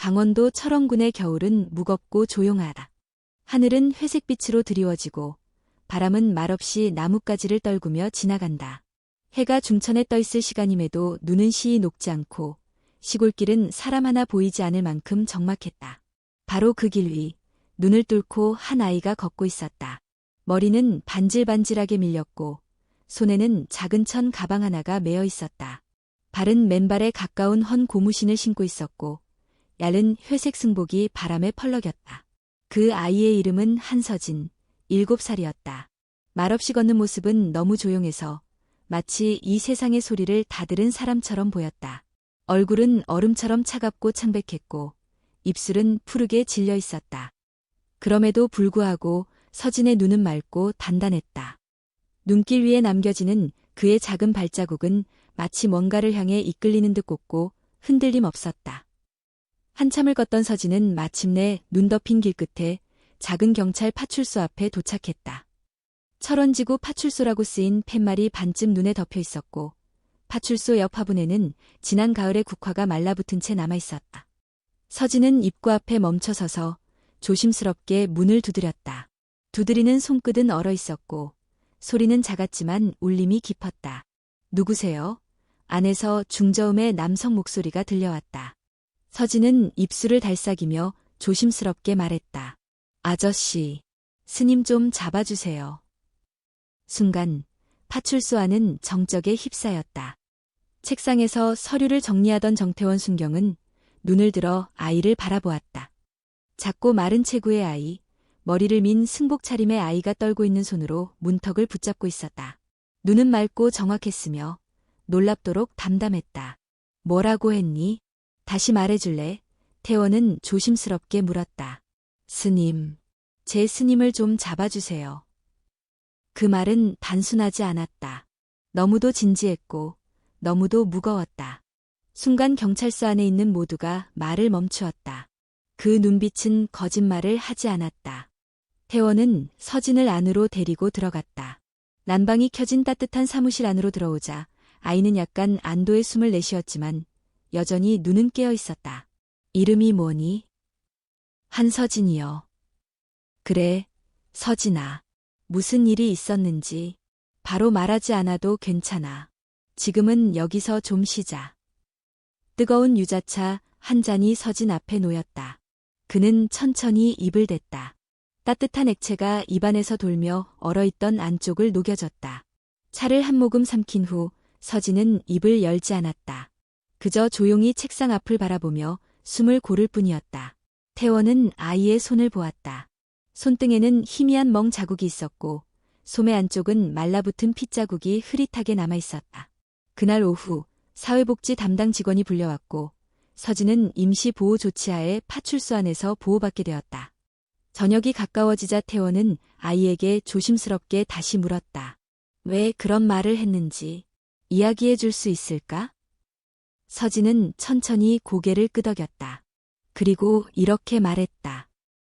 강원도 철원군의 겨울은 무겁고 조용하다. 하늘은 회색빛으로 드리워지고 바람은 말없이 나뭇가지를 떨구며 지나간다. 해가 중천에 떠있을 시간임에도 눈은 시이 녹지 않고 시골길은 사람 하나 보이지 않을 만큼 적막했다. 바로 그 길 위, 눈을 뚫고 한 아이가 걷고 있었다. 머리는 반질반질하게 밀렸고 손에는 작은 천 가방 하나가 매어 있었다. 발은 맨발에 가까운 헌 고무신을 신고 있었고 얇은 회색 승복이 바람에 펄럭였다. 그 아이의 이름은 한서진, 7살이었다. 말없이 걷는 모습은 너무 조용해서 마치 이 세상의 소리를 다 들은 사람처럼 보였다. 얼굴은 얼음처럼 차갑고 창백했고 입술은 푸르게 질려 있었다. 그럼에도 불구하고 서진의 눈은 맑고 단단했다. 눈길 위에 남겨지는 그의 작은 발자국은 마치 뭔가를 향해 이끌리는 듯 곱고 흔들림 없었다. 한참을 걷던 서진은 마침내 눈 덮인 길 끝에 작은 경찰 파출소 앞에 도착했다. 철원지구 파출소라고 쓰인 팻말이 반쯤 눈에 덮여 있었고 파출소 옆 화분에는 지난 가을의 국화가 말라붙은 채 남아있었다. 서진은 입구 앞에 멈춰서서 조심스럽게 문을 두드렸다. 두드리는 손끝은 얼어 있었고 소리는 작았지만 울림이 깊었다. 누구세요? 안에서 중저음의 남성 목소리가 들려왔다. 서진은 입술을 달싹이며 조심스럽게 말했다. 아저씨, 스님 좀 잡아주세요. 순간 파출소 안은 정적에 휩싸였다. 책상에서 서류를 정리하던 정태원 순경은 눈을 들어 아이를 바라보았다. 작고 마른 체구의 아이, 머리를 민 승복 차림의 아이가 떨고 있는 손으로 문턱을 붙잡고 있었다. 눈은 맑고 정확했으며 놀랍도록 담담했다. 뭐라고 했니? 다시 말해줄래? 태원은 조심스럽게 물었다. 스님, 제 스님을 좀 잡아주세요. 그 말은 단순하지 않았다. 너무도 진지했고 너무도 무거웠다. 순간 경찰서 안에 있는 모두가 말을 멈추었다. 그 눈빛은 거짓말을 하지 않았다. 태원은 서진을 안으로 데리고 들어갔다. 난방이 켜진 따뜻한 사무실 안으로 들어오자 아이는 약간 안도의 숨을 내쉬었지만 여전히 눈은 깨어 있었다. 이름이 뭐니? 한서진이요. 그래, 서진아. 무슨 일이 있었는지 바로 말하지 않아도 괜찮아. 지금은 여기서 좀 쉬자. 뜨거운 유자차 한 잔이 서진 앞에 놓였다. 그는 천천히 입을 댔다. 따뜻한 액체가 입안에서 돌며 얼어있던 안쪽을 녹여줬다. 차를 한 모금 삼킨 후 서진은 입을 열지 않았다. 그저 조용히 책상 앞을 바라보며 숨을 고를 뿐이었다. 태원은 아이의 손을 보았다. 손등에는 희미한 멍 자국이 있었고 소매 안쪽은 말라붙은 핏자국이 흐릿하게 남아있었다. 그날 오후 사회복지 담당 직원이 불려왔고 서진은 임시 보호 조치하에 파출소 안에서 보호받게 되었다. 저녁이 가까워지자 태원은 아이에게 조심스럽게 다시 물었다. 왜 그런 말을 했는지 이야기해 줄 수 있을까? 서진은 천천히 고개를 끄덕였다. 그리고 이렇게 말했다.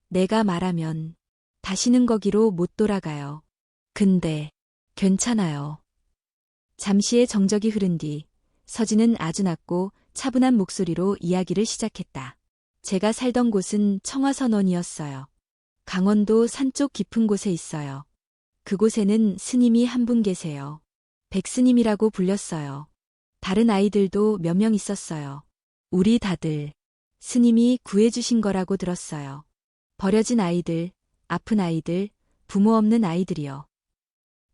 내가 말하면 다시는 거기로 못 돌아가요. 근데 괜찮아요. 잠시의 정적이 흐른 뒤 서진은 아주 낮고 차분한 목소리로 이야기를 시작했다. 제가 살던 곳은 청화선원이었어요. 강원도 산쪽 깊은 곳에 있어요. 그곳에는 스님이 한 분 계세요. 백스님이라고 불렸어요. 다른 아이들도 몇 명 있었어요. 우리 다들 스님이 구해주신 거라고 들었어요. 버려진 아이들, 아픈 아이들, 부모 없는 아이들이요.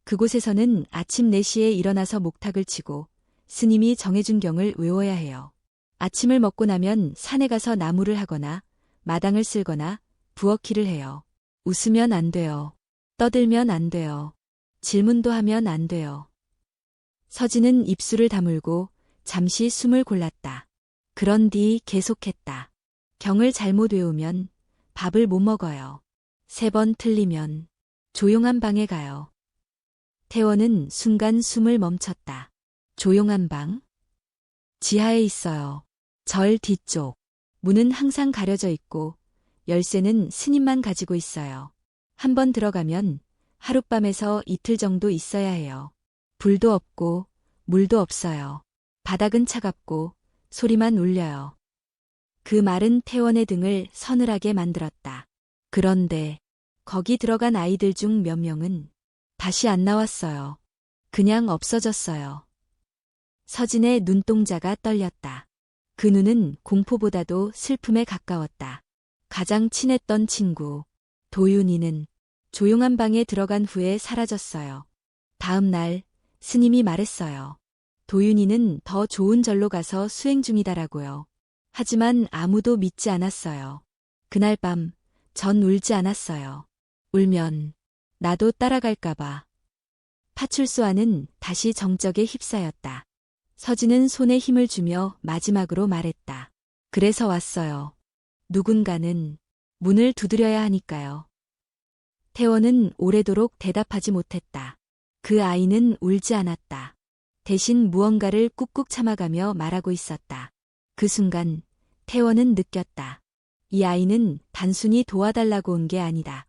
그곳에서는 아침 4시에 일어나서 목탁을 치고 스님이 정해준 경을 외워야 해요. 아침을 먹고 나면 산에 가서 나무를 하거나 마당을 쓸거나 부엌일을 해요. 웃으면 안 돼요. 떠들면 안 돼요. 질문도 하면 안 돼요. 서진은 입술을 다물고 잠시 숨을 골랐다. 그런 뒤 계속했다. 경을 잘못 외우면 밥을 못 먹어요. 3번 틀리면 조용한 방에 가요. 태원은 순간 숨을 멈췄다. 조용한 방? 지하에 있어요. 절 뒤쪽. 문은 항상 가려져 있고 열쇠는 스님만 가지고 있어요. 한번 들어가면 하룻밤에서 이틀 정도 있어야 해요. 불도 없고 물도 없어요. 바닥은 차갑고 소리만 울려요. 그 말은 태원의 등을 서늘하게 만들었다. 그런데 거기 들어간 아이들 중 몇 명은 다시 안 나왔어요. 그냥 없어졌어요. 서진의 눈동자가 떨렸다. 그 눈은 공포보다도 슬픔에 가까웠다. 가장 친했던 친구, 도윤이는 조용한 방에 들어간 후에 사라졌어요. 다음 날 스님이 말했어요. 도윤이는 더 좋은 절로 가서 수행 중이다라고요. 하지만 아무도 믿지 않았어요. 그날 밤 전 울지 않았어요. 울면 나도 따라갈까봐. 파출소아는 다시 정적에 휩싸였다. 서진은 손에 힘을 주며 마지막으로 말했다. 그래서 왔어요. 누군가는 문을 두드려야 하니까요. 태원은 오래도록 대답하지 못했다. 그 아이는 울지 않았다. 대신 무언가를 꾹꾹 참아가며 말하고 있었다. 그 순간 태원은 느꼈다. 이 아이는 단순히 도와달라고 온 게 아니다.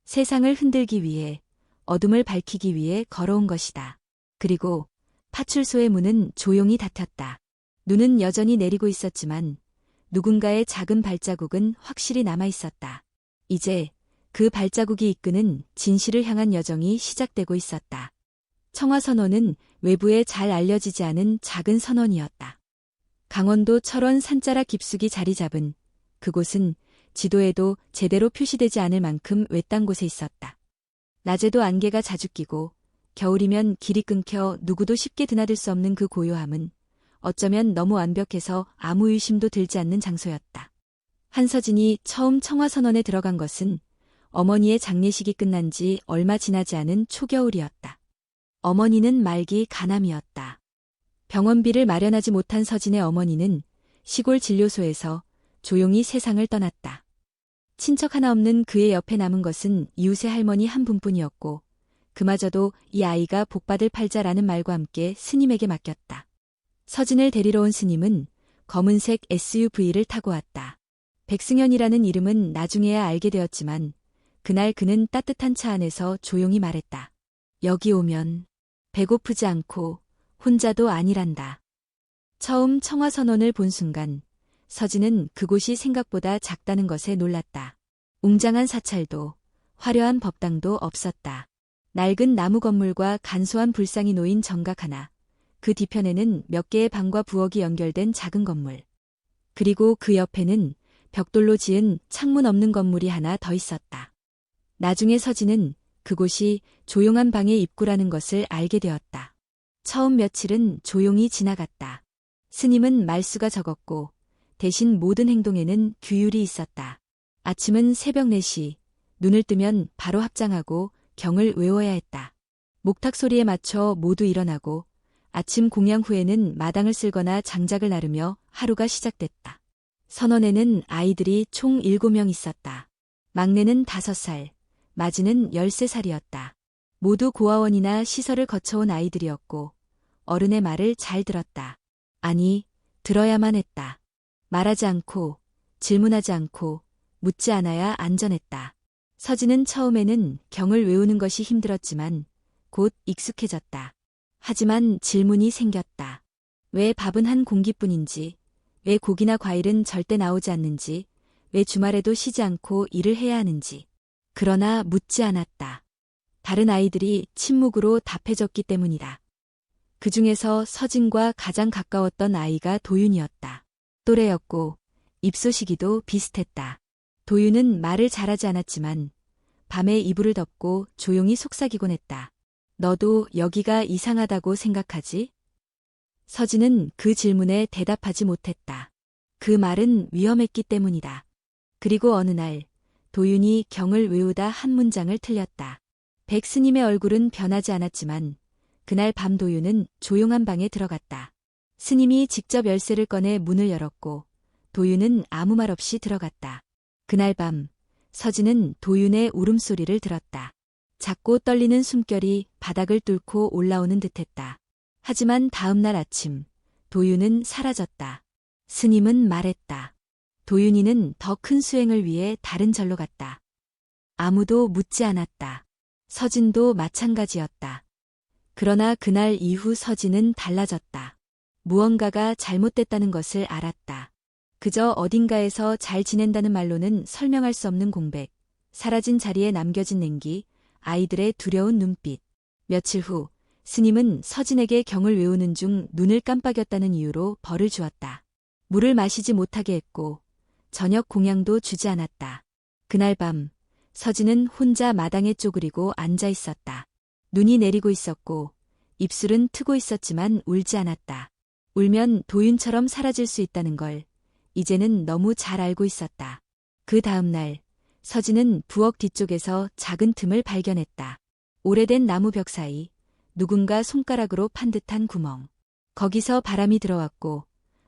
세상을 흔들기 위해, 어둠을 밝히기 위해 걸어온 것이다. 그리고 파출소의 문은 조용히 닫혔다. 눈은 여전히 내리고 있었지만 누군가의 작은 발자국은 확실히 남아있었다. 이제 그 발자국이 이끄는 진실을 향한 여정이 시작되고 있었다. 청화선원은 외부에 잘 알려지지 않은 작은 선원이었다. 강원도 철원 산자락 깊숙이 자리 잡은 그곳은 지도에도 제대로 표시되지 않을 만큼 외딴 곳에 있었다. 낮에도 안개가 자주 끼고 겨울이면 길이 끊겨 누구도 쉽게 드나들 수 없는 그 고요함은 어쩌면 너무 완벽해서 아무 의심도 들지 않는 장소였다. 한서진이 처음 청화선원에 들어간 것은 어머니의 장례식이 끝난 지 얼마 지나지 않은 초겨울이었다. 어머니는 말기 간암이었다. 병원비를 마련하지 못한 서진의 어머니는 시골 진료소에서 조용히 세상을 떠났다. 친척 하나 없는 그의 옆에 남은 것은 이웃의 할머니 한 분뿐이었고 그마저도 이 아이가 복받을 팔자라는 말과 함께 스님에게 맡겼다. 서진을 데리러 온 스님은 검은색 SUV를 타고 왔다. 백승현이라는 이름은 나중에야 알게 되었지만 그날 그는 따뜻한 차 안에서 조용히 말했다. 여기 오면 배고프지 않고 혼자도 아니란다. 처음 청화선원을 본 순간 서진은 그곳이 생각보다 작다는 것에 놀랐다. 웅장한 사찰도 화려한 법당도 없었다. 낡은 나무 건물과 간소한 불상이 놓인 정각 하나, 그 뒤편에는 몇 개의 방과 부엌이 연결된 작은 건물. 그리고 그 옆에는 벽돌로 지은 창문 없는 건물이 하나 더 있었다. 나중에 서진은 그곳이 조용한 방의 입구라는 것을 알게 되었다. 처음 며칠은 조용히 지나갔다. 스님은 말수가 적었고 대신 모든 행동에는 규율이 있었다. 아침은 새벽 4시, 눈을 뜨면 바로 합장하고 경을 외워야 했다. 목탁 소리에 맞춰 모두 일어나고 아침 공양 후에는 마당을 쓸거나 장작을 나르며 하루가 시작됐다. 선원에는 아이들이 총 7명 있었다. 막내는 5살, 마지는 13살이었다. 모두 고아원이나 시설을 거쳐온 아이들이었고 어른의 말을 잘 들었다. 아니, 들어야만 했다. 말하지 않고, 질문하지 않고, 묻지 않아야 안전했다. 서진은 처음에는 경을 외우는 것이 힘들었지만 곧 익숙해졌다. 하지만 질문이 생겼다. 왜 밥은 한 공기뿐인지, 왜 고기나 과일은 절대 나오지 않는지, 왜 주말에도 쉬지 않고 일을 해야 하는지. 그러나 묻지 않았다. 다른 아이들이 침묵으로 답해줬기 때문이다. 그 중에서 서진과 가장 가까웠던 아이가 도윤이었다. 또래였고 입소 시기도 비슷했다. 도윤은 말을 잘하지 않았지만 밤에 이불을 덮고 조용히 속삭이곤 했다. 너도 여기가 이상하다고 생각하지? 서진은 그 질문에 대답하지 못했다. 그 말은 위험했기 때문이다. 그리고 어느 날 도윤이 경을 외우다 한 문장을 틀렸다. 백스님의 얼굴은 변하지 않았지만 그날 밤 도윤은 조용한 방에 들어갔다. 스님이 직접 열쇠를 꺼내 문을 열었고 도윤은 아무 말 없이 들어갔다. 그날 밤 서진은 도윤의 울음소리를 들었다. 작고 떨리는 숨결이 바닥을 뚫고 올라오는 듯했다. 하지만 다음 날 아침 도윤은 사라졌다. 스님은 말했다. 도윤이는 더 큰 수행을 위해 다른 절로 갔다. 아무도 묻지 않았다. 서진도 마찬가지였다. 그러나 그날 이후 서진은 달라졌다. 무언가가 잘못됐다는 것을 알았다. 그저 어딘가에서 잘 지낸다는 말로는 설명할 수 없는 공백, 사라진 자리에 남겨진 냉기, 아이들의 두려운 눈빛. 며칠 후 스님은 서진에게 경을 외우는 중 눈을 깜빡였다는 이유로 벌을 주었다. 물을 마시지 못하게 했고 저녁 공양도 주지 않았다. 그날 밤 서진은 혼자 마당에 쪼그리고 앉아 있었다. 눈이 내리고 있었고 입술은 트고 있었지만 울지 않았다. 울면 도윤처럼 사라질 수 있다는 걸 이제는 너무 잘 알고 있었다. 그 다음 날 서진은 부엌 뒤쪽에서 작은 틈을 발견했다. 오래된 나무 벽 사이 누군가 손가락으로 판 듯한 구멍. 거기서 바람이 들어왔고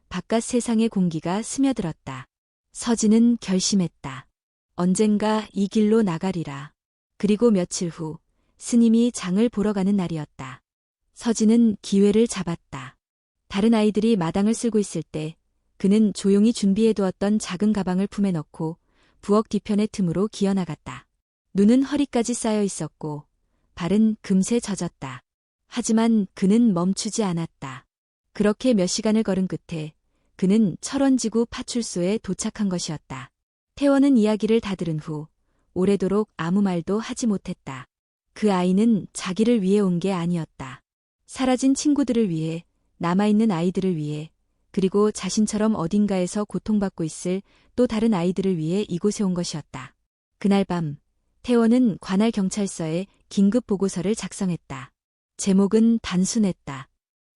바깥 세상의 공기가 스며들었다. 서진은 결심했다. 언젠가 이 길로 나가리라. 그리고 며칠 후 스님이 장을 보러 가는 날이었다. 서진은 기회를 잡았다. 다른 아이들이 마당을 쓸고 있을 때 그는 조용히 준비해두었던 작은 가방을 품에 넣고 부엌 뒤편의 틈으로 기어나갔다. 눈은 허리까지 쌓여 있었고 발은 금세 젖었다. 하지만 그는 멈추지 않았다. 그렇게 몇 시간을 걸은 끝에 그는 철원지구 파출소에 도착한 것이었다. 태원은 이야기를 다 들은 후 오래도록 아무 말도 하지 못했다. 그 아이는 자기를 위해 온 게 아니었다. 사라진 친구들을 위해, 남아있는 아이들을 위해, 그리고 자신처럼 어딘가에서 고통받고 있을 또 다른 아이들을 위해 이곳에 온 것이었다. 그날 밤 태원은 관할 경찰서에 긴급 보고서를 작성했다. 제목은 단순했다.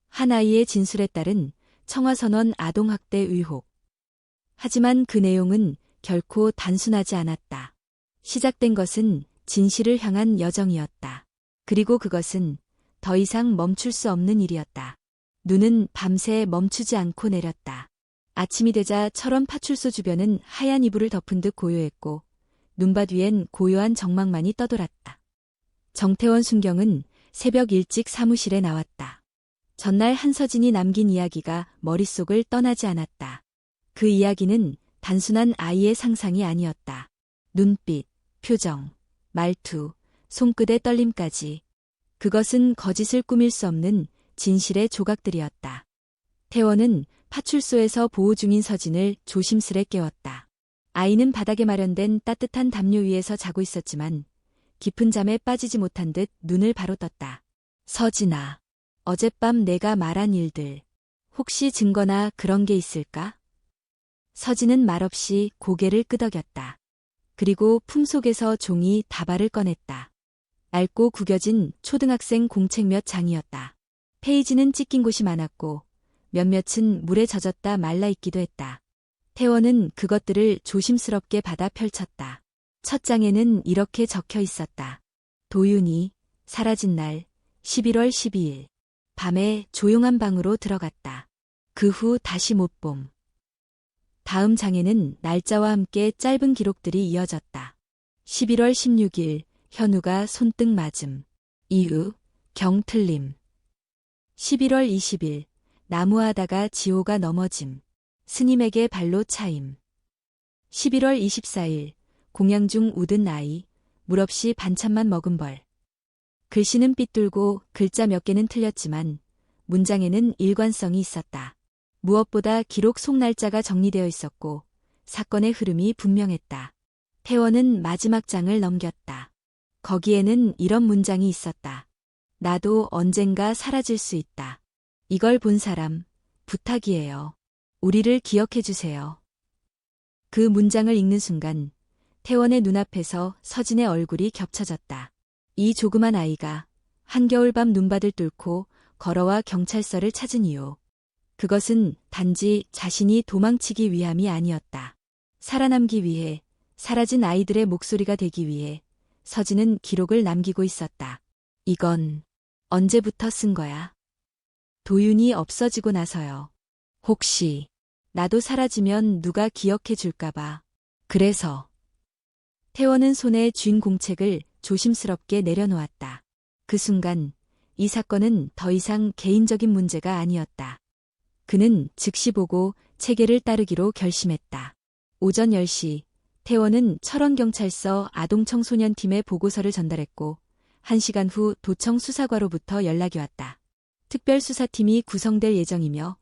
한 아이의 진술에 따른 청와선원 아동학대 의혹. 하지만 그 내용은 결코 단순하지 않았다. 시작된 것은 진실을 향한 여정이었다. 그리고 그것은 더 이상 멈출 수 없는 일이었다. 눈은 밤새 멈추지 않고 내렸다. 아침이 되자 철원 파출소 주변은 하얀 이불을 덮은 듯 고요했고 눈밭 위엔 고요한 정막만이 떠돌았다. 정태원 순경은 새벽 일찍 사무실에 나왔다. 전날 한서진이 남긴 이야기가 머릿속을 떠나지 않았다. 그 이야기는 단순한 아이의 상상이 아니었다. 눈빛, 표정, 말투, 손끝의 떨림까지. 그것은 거짓을 꾸밀 수 없는 진실의 조각들이었다. 태원은 파출소에서 보호 중인 서진을 조심스레 깨웠다. 아이는 바닥에 마련된 따뜻한 담요 위에서 자고 있었지만 깊은 잠에 빠지지 못한 듯 눈을 바로 떴다. 서진아, 어젯밤 내가 말한 일들, 혹시 증거나 그런 게 있을까? 서진은 말없이 고개를 끄덕였다. 그리고 품속에서 종이 다발을 꺼냈다. 얇고 구겨진 초등학생 공책 몇 장이었다. 페이지는 찢긴 곳이 많았고 몇몇은 물에 젖었다 말라 있기도 했다. 태원은 그것들을 조심스럽게 받아 펼쳤다. 첫 장에는 이렇게 적혀 있었다. 도윤이 사라진 날 11월 12일 밤에 조용한 방으로 들어갔다. 그 후 다시 못 봄. 다음 장에는 날짜와 함께 짧은 기록들이 이어졌다. 11월 16일 현우가 손등 맞음. 이후 경 틀림. 11월 20일 나무하다가 지호가 넘어짐. 스님에게 발로 차임. 11월 24일 공양 중 웃은 아이, 물 없이 반찬만 먹은 벌. 글씨는 삐뚤고 글자 몇 개는 틀렸지만 문장에는 일관성이 있었다. 무엇보다 기록 속 날짜가 정리되어 있었고 사건의 흐름이 분명했다. 태원은 마지막 장을 넘겼다. 거기에는 이런 문장이 있었다. 나도 언젠가 사라질 수 있다. 이걸 본 사람, 부탁이에요. 우리를 기억해 주세요. 그 문장을 읽는 순간 태원의 눈앞에서 서진의 얼굴이 겹쳐졌다. 이 조그만 아이가 한겨울밤 눈밭을 뚫고 걸어와 경찰서를 찾은 이유. 그것은 단지 자신이 도망치기 위함이 아니었다. 살아남기 위해, 사라진 아이들의 목소리가 되기 위해 서진은 기록을 남기고 있었다. 이건 언제부터 쓴 거야? 도윤이 없어지고 나서요. 혹시 나도 사라지면 누가 기억해 줄까봐. 그래서 태원은 손에 쥔 공책을 조심스럽게 내려놓았다. 그 순간 이 사건은 더 이상 개인적인 문제가 아니었다. 그는 즉시 보고 체계를 따르기로 결심했다. 오전 10시 태원은 철원경찰서 아동청소년팀에 보고서를 전달했고 1시간 후 도청 수사과로부터 연락이 왔다. 특별수사팀이 구성될 예정이며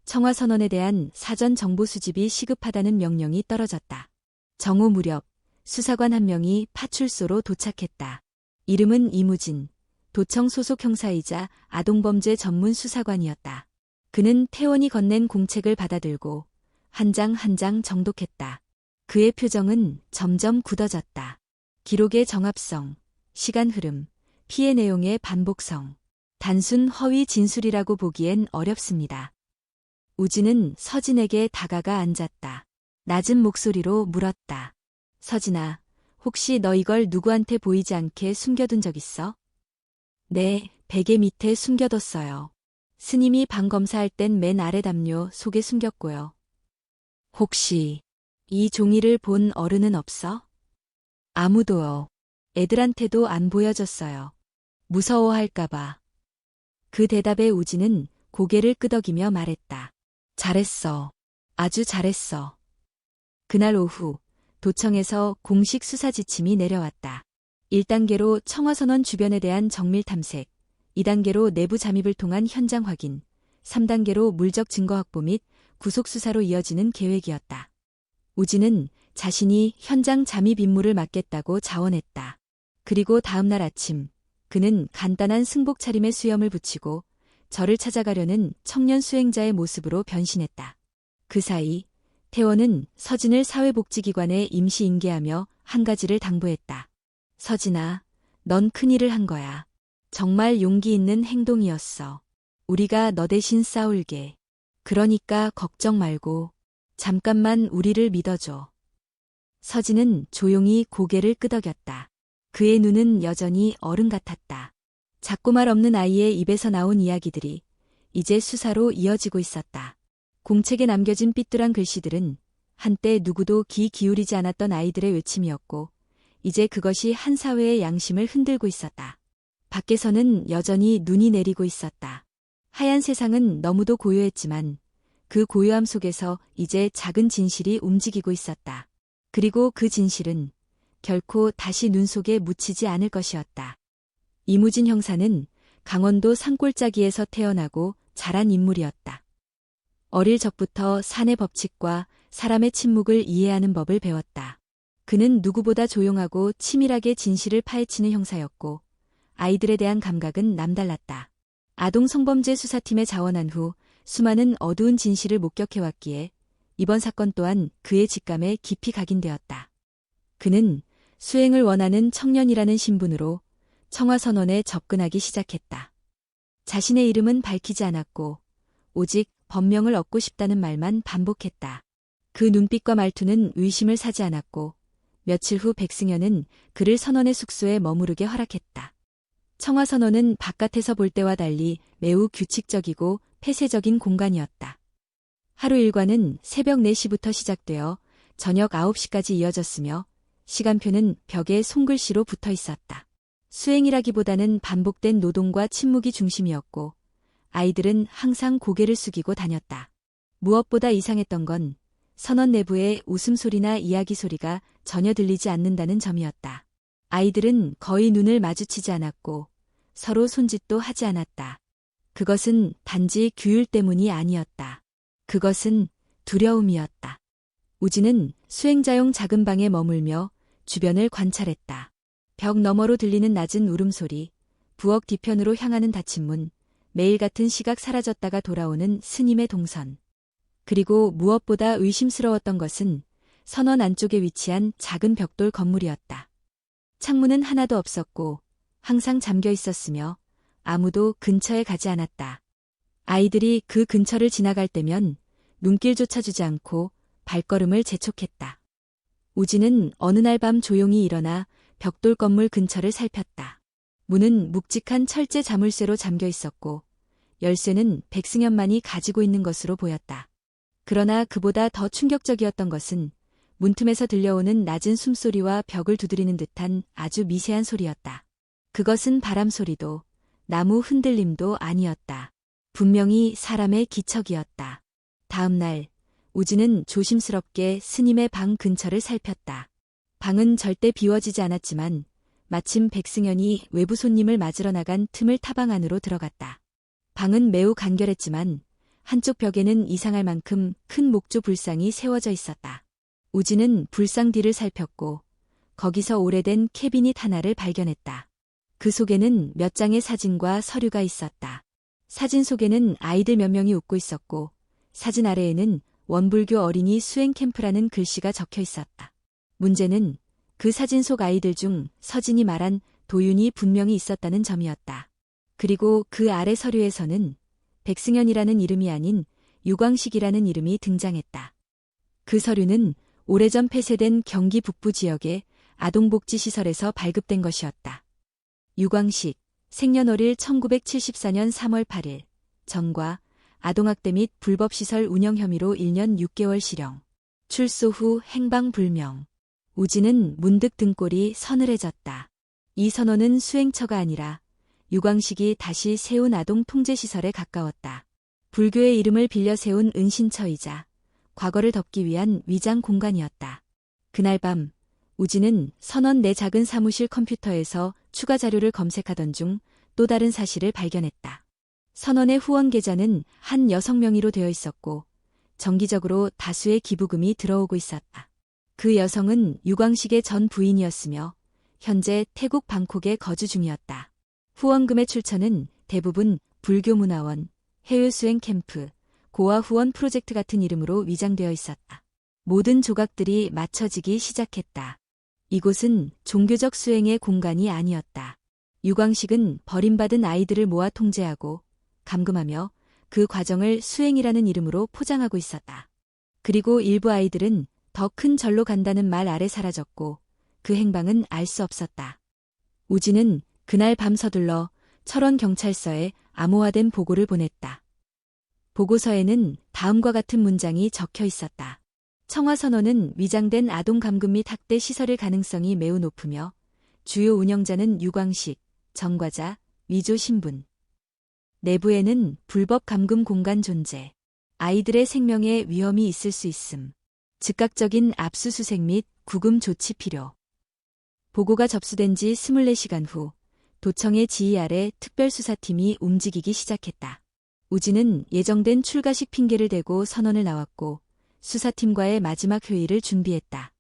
청화선언에 대한 사전 정보 수집이 시급하다는 명령이 떨어졌다. 정오 무렵 수사관 한 명이 파출소로 도착했다. 이름은 이무진, 도청 소속 형사이자 아동범죄 전문 수사관이었다. 그는 태원이 건넨 공책을 받아들고 한 장 한 장 정독했다. 그의 표정은 점점 굳어졌다. 기록의 정합성, 시간 흐름, 피해 내용의 반복성. 단순 허위 진술이라고 보기엔 어렵습니다. 우진은 서진에게 다가가 앉았다. 낮은 목소리로 물었다. 서진아, 혹시 너 이걸 누구한테 보이지 않게 숨겨둔 적 있어? 네, 베개 밑에 숨겨뒀어요. 스님이 방 검사할 땐 맨 아래 담요 속에 숨겼고요. 혹시 이 종이를 본 어른은 없어? 아무도요. 애들한테도 안 보여줬어요. 무서워할까봐. 그 대답에 우진은 고개를 끄덕이며 말했다. 잘했어. 아주 잘했어. 그날 오후 도청에서 공식 수사 지침이 내려왔다. 1단계로 청화선언 주변에 대한 정밀 탐색, 2단계로 내부 잠입을 통한 현장 확인, 3단계로 물적 증거 확보 및 구속 수사로 이어지는 계획이었다. 우진은 자신이 현장 잠입 임무를 맡겠다고 자원했다. 그리고 다음날 아침 그는 간단한 승복 차림에 수염을 붙이고 저를 찾아가려는 청년 수행자의 모습으로 변신했다. 그 사이 태원은 서진을 사회복지기관에 임시 인계하며 한 가지를 당부했다. 서진아, 넌 큰일을 한 거야. 정말 용기 있는 행동이었어. 우리가 너 대신 싸울게. 그러니까 걱정 말고 잠깐만 우리를 믿어줘. 서진은 조용히 고개를 끄덕였다. 그의 눈은 여전히 어른 같았다. 작고 말 없는 아이의 입에서 나온 이야기들이 이제 수사로 이어지고 있었다. 공책에 남겨진 삐뚤한 글씨들은 한때 누구도 귀 기울이지 않았던 아이들의 외침이었고 이제 그것이 한 사회의 양심을 흔들고 있었다. 밖에서는 여전히 눈이 내리고 있었다. 하얀 세상은 너무도 고요했지만 그 고요함 속에서 이제 작은 진실이 움직이고 있었다. 그리고 그 진실은 결코 다시 눈 속에 묻히지 않을 것이었다. 이무진 형사는 강원도 산골짜기에서 태어나고 자란 인물이었다. 어릴 적부터 산의 법칙과 사람의 침묵을 이해하는 법을 배웠다. 그는 누구보다 조용하고 치밀하게 진실을 파헤치는 형사였고 아이들에 대한 감각은 남달랐다. 아동 성범죄 수사팀에 자원한 후 수많은 어두운 진실을 목격해왔기에 이번 사건 또한 그의 직감에 깊이 각인되었다. 그는 수행을 원하는 청년이라는 신분으로 청화선언에 접근하기 시작했다. 자신의 이름은 밝히지 않았고 오직 법명을 얻고 싶다는 말만 반복했다. 그 눈빛과 말투는 의심을 사지 않았고 며칠 후 백승현은 그를 선원의 숙소에 머무르게 허락했다. 청화선언은 바깥에서 볼 때와 달리 매우 규칙적이고 폐쇄적인 공간이었다. 하루 일과는 새벽 4시부터 시작되어 저녁 9시까지 이어졌으며 시간표는 벽에 손글씨로 붙어 있었다. 수행이라기보다는 반복된 노동과 침묵이 중심이었고 아이들은 항상 고개를 숙이고 다녔다. 무엇보다 이상했던 건 선원 내부의 웃음소리나 이야기 소리가 전혀 들리지 않는다는 점이었다. 아이들은 거의 눈을 마주치지 않았고 서로 손짓도 하지 않았다. 그것은 단지 규율 때문이 아니었다. 그것은 두려움이었다. 우진은 수행자용 작은 방에 머물며 주변을 관찰했다. 벽 너머로 들리는 낮은 울음소리, 부엌 뒤편으로 향하는 닫힌 문, 매일 같은 시각 사라졌다가 돌아오는 스님의 동선. 그리고 무엇보다 의심스러웠던 것은 선원 안쪽에 위치한 작은 벽돌 건물이었다. 창문은 하나도 없었고 항상 잠겨 있었으며 아무도 근처에 가지 않았다. 아이들이 그 근처를 지나갈 때면 눈길조차 주지 않고 발걸음을 재촉했다. 우진은 어느 날 밤 조용히 일어나 벽돌 건물 근처를 살폈다. 문은 묵직한 철제 자물쇠로 잠겨 있었고 열쇠는 백승현만이 가지고 있는 것으로 보였다. 그러나 그보다 더 충격적이었던 것은 문틈에서 들려오는 낮은 숨소리와 벽을 두드리는 듯한 아주 미세한 소리였다. 그것은 바람 소리도 나무 흔들림도 아니었다. 분명히 사람의 기척이었다. 다음 날 우진은 조심스럽게 스님의 방 근처를 살폈다. 방은 절대 비워지지 않았지만 마침 백승현이 외부 손님을 맞으러 나간 틈을 타방 안으로 들어갔다. 방은 매우 간결했지만 한쪽 벽에는 이상할 만큼 큰 목조 불상이 세워져 있었다. 우진은 불상 뒤를 살폈고 거기서 오래된 캐비닛 하나를 발견했다. 그 속에는 몇 장의 사진과 서류가 있었다. 사진 속에는 아이들 몇 명이 웃고 있었고 사진 아래에는 원불교 어린이 수행 캠프라는 글씨가 적혀 있었다. 문제는 그 사진 속 아이들 중 서진이 말한 도윤이 분명히 있었다는 점이었다. 그리고 그 아래 서류에서는 백승현이라는 이름이 아닌 유광식이라는 이름이 등장했다. 그 서류는 오래전 폐쇄된 경기 북부 지역의 아동복지시설에서 발급된 것이었다. 유광식, 생년월일 1974년 3월 8일, 전과 아동학대 및 불법시설 운영 혐의로 1년 6개월 실형. 출소 후 행방불명. 우진은 문득 등골이 서늘해졌다. 이 선원은 수행처가 아니라 유광식이 다시 세운 아동 통제시설에 가까웠다. 불교의 이름을 빌려 세운 은신처이자 과거를 덮기 위한 위장 공간이었다. 그날 밤 우진은 선원 내 작은 사무실 컴퓨터에서 추가 자료를 검색하던 중 또 다른 사실을 발견했다. 선원의 후원 계좌는 한 여성 명의로 되어 있었고 정기적으로 다수의 기부금이 들어오고 있었다. 그 여성은 유광식의 전 부인이었으며 현재 태국 방콕에 거주 중이었다. 후원금의 출처는 대부분 불교문화원, 해외수행 캠프, 고아 후원 프로젝트 같은 이름으로 위장되어 있었다. 모든 조각들이 맞춰지기 시작했다. 이곳은 종교적 수행의 공간이 아니었다. 유광식은 버림받은 아이들을 모아 통제하고 감금하며 그 과정을 수행이라는 이름으로 포장하고 있었다. 그리고 일부 아이들은 더 큰 절로 간다는 말 아래 사라졌고 그 행방은 알 수 없었다. 우진은 그날 밤 서둘러 철원경찰서에 암호화된 보고를 보냈다. 보고서에는 다음과 같은 문장이 적혀 있었다. 청화선원은 위장된 아동 감금 및 학대 시설일 가능성이 매우 높으며 주요 운영자는 유광식, 정과자, 위조 신분. 내부에는 불법 감금 공간 존재, 아이들의 생명에 위험이 있을 수 있음. 즉각적인 압수수색 및 구금 조치 필요. 보고가 접수된 지 24시간 후 도청의 지휘 아래 특별수사팀이 움직이기 시작했다. 우진은 예정된 출가식 핑계를 대고 선원을 나왔고 수사팀과의 마지막 회의를 준비했다.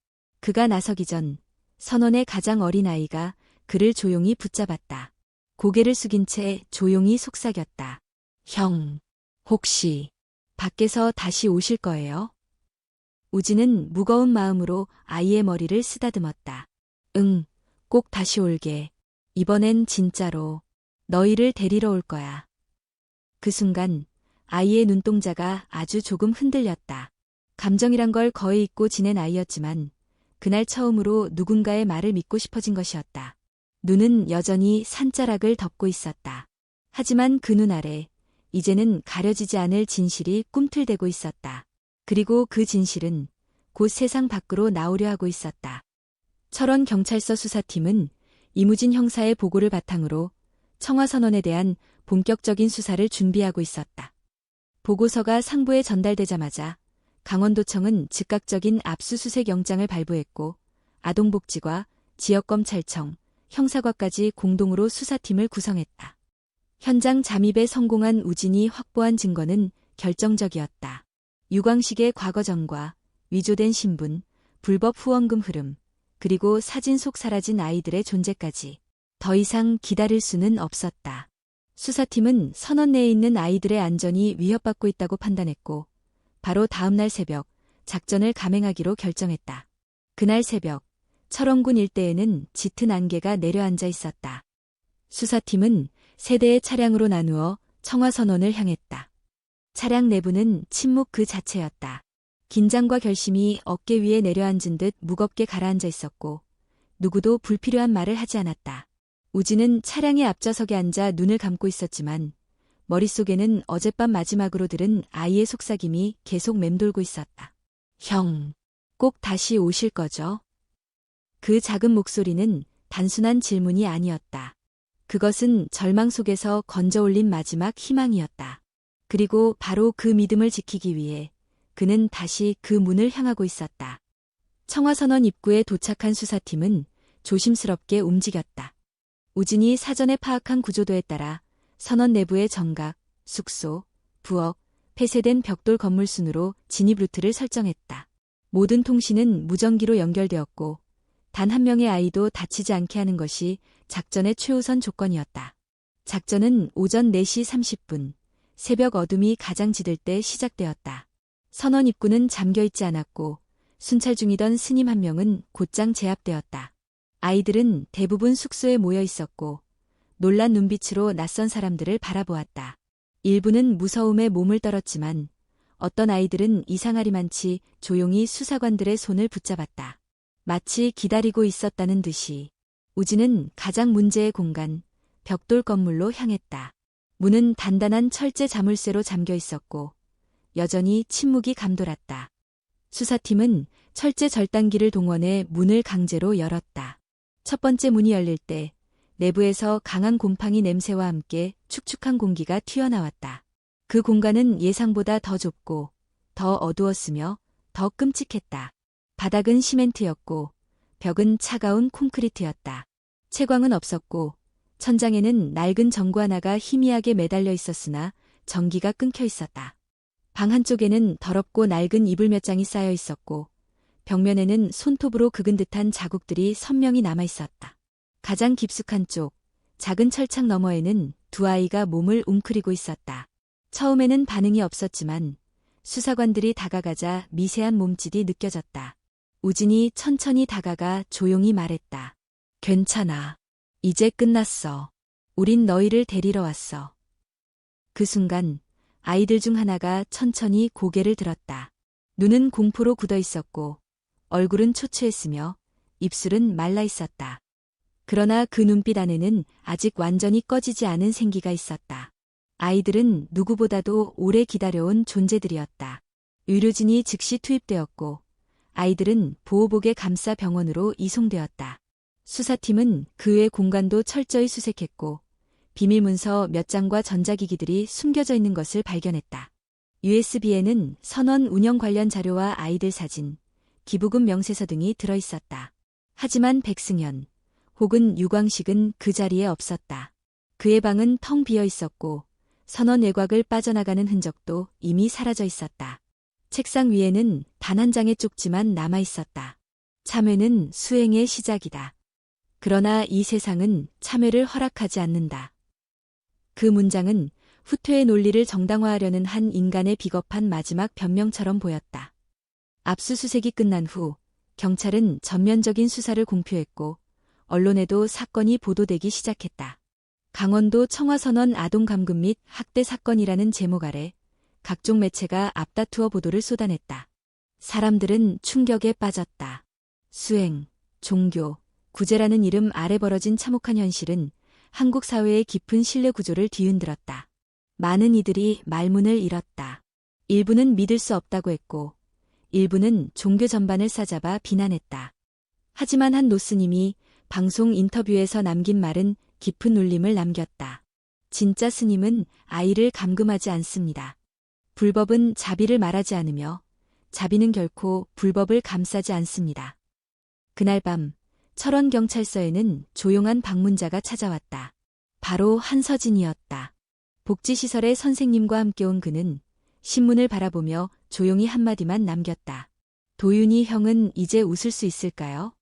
그가 나서기 전 선원의 가장 어린 아이가 그를 조용히 붙잡았다. 고개를 숙인 채 조용히 속삭였다. 형, 혹시 밖에서 다시 오실 거예요? 우진은 무거운 마음으로 아이의 머리를 쓰다듬었다. 응, 꼭 다시 올게. 이번엔 진짜로 너희를 데리러 올 거야. 그 순간 아이의 눈동자가 아주 조금 흔들렸다. 감정이란 걸 거의 잊고 지낸 아이였지만 그날 처음으로 누군가의 말을 믿고 싶어진 것이었다. 눈은 여전히 산자락을 덮고 있었다. 하지만 그 눈 아래 이제는 가려지지 않을 진실이 꿈틀대고 있었다. 그리고 그 진실은 곧 세상 밖으로 나오려 하고 있었다. 철원경찰서 수사팀은 이무진 형사의 보고를 바탕으로 청화선원에 대한 본격적인 수사를 준비하고 있었다. 보고서가 상부에 전달되자마자 강원도청은 즉각적인 압수수색 영장을 발부했고 아동복지과 지역검찰청, 형사과까지 공동으로 수사팀을 구성했다. 현장 잠입에 성공한 우진이 확보한 증거는 결정적이었다. 유광식의 과거전과 위조된 신분, 불법 후원금 흐름, 그리고 사진 속 사라진 아이들의 존재까지 더 이상 기다릴 수는 없었다. 수사팀은 선원 내에 있는 아이들의 안전이 위협받고 있다고 판단했고 바로 다음 날 새벽 작전을 감행하기로 결정했다. 그날 새벽 철원군 일대에는 짙은 안개가 내려앉아 있었다. 수사팀은 세 대의 차량으로 나누어 청화선원을 향했다. 차량 내부는 침묵 그 자체였다. 긴장과 결심이 어깨 위에 내려앉은 듯 무겁게 가라앉아 있었고 누구도 불필요한 말을 하지 않았다. 우진은 차량의 앞좌석에 앉아 눈을 감고 있었지만 머릿속에는 어젯밤 마지막으로 들은 아이의 속삭임이 계속 맴돌고 있었다. 형, 꼭 다시 오실 거죠? 그 작은 목소리는 단순한 질문이 아니었다. 그것은 절망 속에서 건져 올린 마지막 희망이었다. 그리고 바로 그 믿음을 지키기 위해 그는 다시 그 문을 향하고 있었다. 청화선원 입구에 도착한 수사팀은 조심스럽게 움직였다. 우진이 사전에 파악한 구조도에 따라 선원 내부의 정각, 숙소, 부엌, 폐쇄된 벽돌 건물 순으로 진입 루트를 설정했다. 모든 통신은 무전기로 연결되었고 단 한 명의 아이도 다치지 않게 하는 것이 작전의 최우선 조건이었다. 작전은 오전 4시 30분, 새벽 어둠이 가장 짙을 때 시작되었다. 선원 입구는 잠겨있지 않았고 순찰 중이던 스님 한 명은 곧장 제압되었다. 아이들은 대부분 숙소에 모여 있었고 놀란 눈빛으로 낯선 사람들을 바라보았다. 일부는 무서움에 몸을 떨었지만 어떤 아이들은 이상하리만치 조용히 수사관들의 손을 붙잡았다. 마치 기다리고 있었다는 듯이. 우진은 가장 문제의 공간, 벽돌 건물로 향했다. 문은 단단한 철제 자물쇠로 잠겨 있었고 여전히 침묵이 감돌았다. 수사팀은 철제 절단기를 동원해 문을 강제로 열었다. 첫 번째 문이 열릴 때 내부에서 강한 곰팡이 냄새와 함께 축축한 공기가 튀어나왔다. 그 공간은 예상보다 더 좁고 더 어두웠으며 더 끔찍했다. 바닥은 시멘트였고 벽은 차가운 콘크리트였다. 채광은 없었고 천장에는 낡은 전구 하나가 희미하게 매달려 있었으나 전기가 끊겨 있었다. 방 한쪽에는 더럽고 낡은 이불 몇 장이 쌓여 있었고 벽면에는 손톱으로 긁은 듯한 자국들이 선명히 남아 있었다. 가장 깊숙한 쪽, 작은 철창 너머에는 두 아이가 몸을 웅크리고 있었다. 처음에는 반응이 없었지만 수사관들이 다가가자 미세한 몸짓이 느껴졌다. 우진이 천천히 다가가 조용히 말했다. 괜찮아. 이제 끝났어. 우린 너희를 데리러 왔어. 그 순간 아이들 중 하나가 천천히 고개를 들었다. 눈은 공포로 굳어 있었고 얼굴은 초췌했으며 입술은 말라 있었다. 그러나 그 눈빛 안에는 아직 완전히 꺼지지 않은 생기가 있었다. 아이들은 누구보다도 오래 기다려온 존재들이었다. 의료진이 즉시 투입되었고 아이들은 보호복에 감싸 병원으로 이송되었다. 수사팀은 그 외 공간도 철저히 수색했고 비밀 문서 몇 장과 전자기기들이 숨겨져 있는 것을 발견했다. USB에는 선원 운영 관련 자료와 아이들 사진, 기부금 명세서 등이 들어있었다. 하지만 백승현 혹은 유광식은 그 자리에 없었다. 그의 방은 텅 비어 있었고 선원 외곽을 빠져나가는 흔적도 이미 사라져 있었다. 책상 위에는 단 한 장의 쪽지만 남아 있었다. 참회는 수행의 시작이다. 그러나 이 세상은 참회를 허락하지 않는다. 그 문장은 후퇴의 논리를 정당화하려는 한 인간의 비겁한 마지막 변명처럼 보였다. 압수수색이 끝난 후 경찰은 전면적인 수사를 공표했고 언론에도 사건이 보도되기 시작했다. 강원도 청화선원 아동감금 및 학대 사건이라는 제목 아래 각종 매체가 앞다투어 보도를 쏟아냈다. 사람들은 충격에 빠졌다. 수행, 종교, 구제라는 이름 아래 벌어진 참혹한 현실은 한국 사회의 깊은 신뢰 구조를 뒤흔들었다. 많은 이들이 말문을 잃었다. 일부는 믿을 수 없다고 했고 일부는 종교 전반을 싸잡아 비난했다. 하지만 한 노스님이 방송 인터뷰에서 남긴 말은 깊은 울림을 남겼다. 진짜 스님은 아이를 감금하지 않습니다. 불법은 자비를 말하지 않으며 자비는 결코 불법을 감싸지 않습니다. 그날 밤 철원경찰서에는 조용한 방문자가 찾아왔다. 바로 한서진이었다. 복지시설의 선생님과 함께 온 그는 신문을 바라보며 조용히 한마디만 남겼다. 도윤이 형은 이제 웃을 수 있을까요?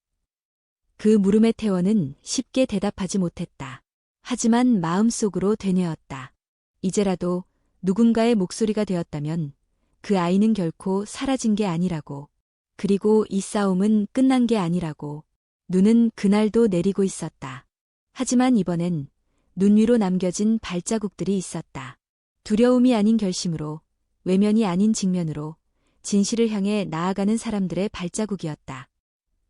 그 물음에 태원은 쉽게 대답하지 못했다. 하지만 마음속으로 되뇌었다. 이제라도 누군가의 목소리가 되었다면 그 아이는 결코 사라진 게 아니라고. 그리고 이 싸움은 끝난 게 아니라고. 눈은 그날도 내리고 있었다. 하지만 이번엔 눈 위로 남겨진 발자국들이 있었다. 두려움이 아닌 결심으로, 외면이 아닌 직면으로 진실을 향해 나아가는 사람들의 발자국이었다.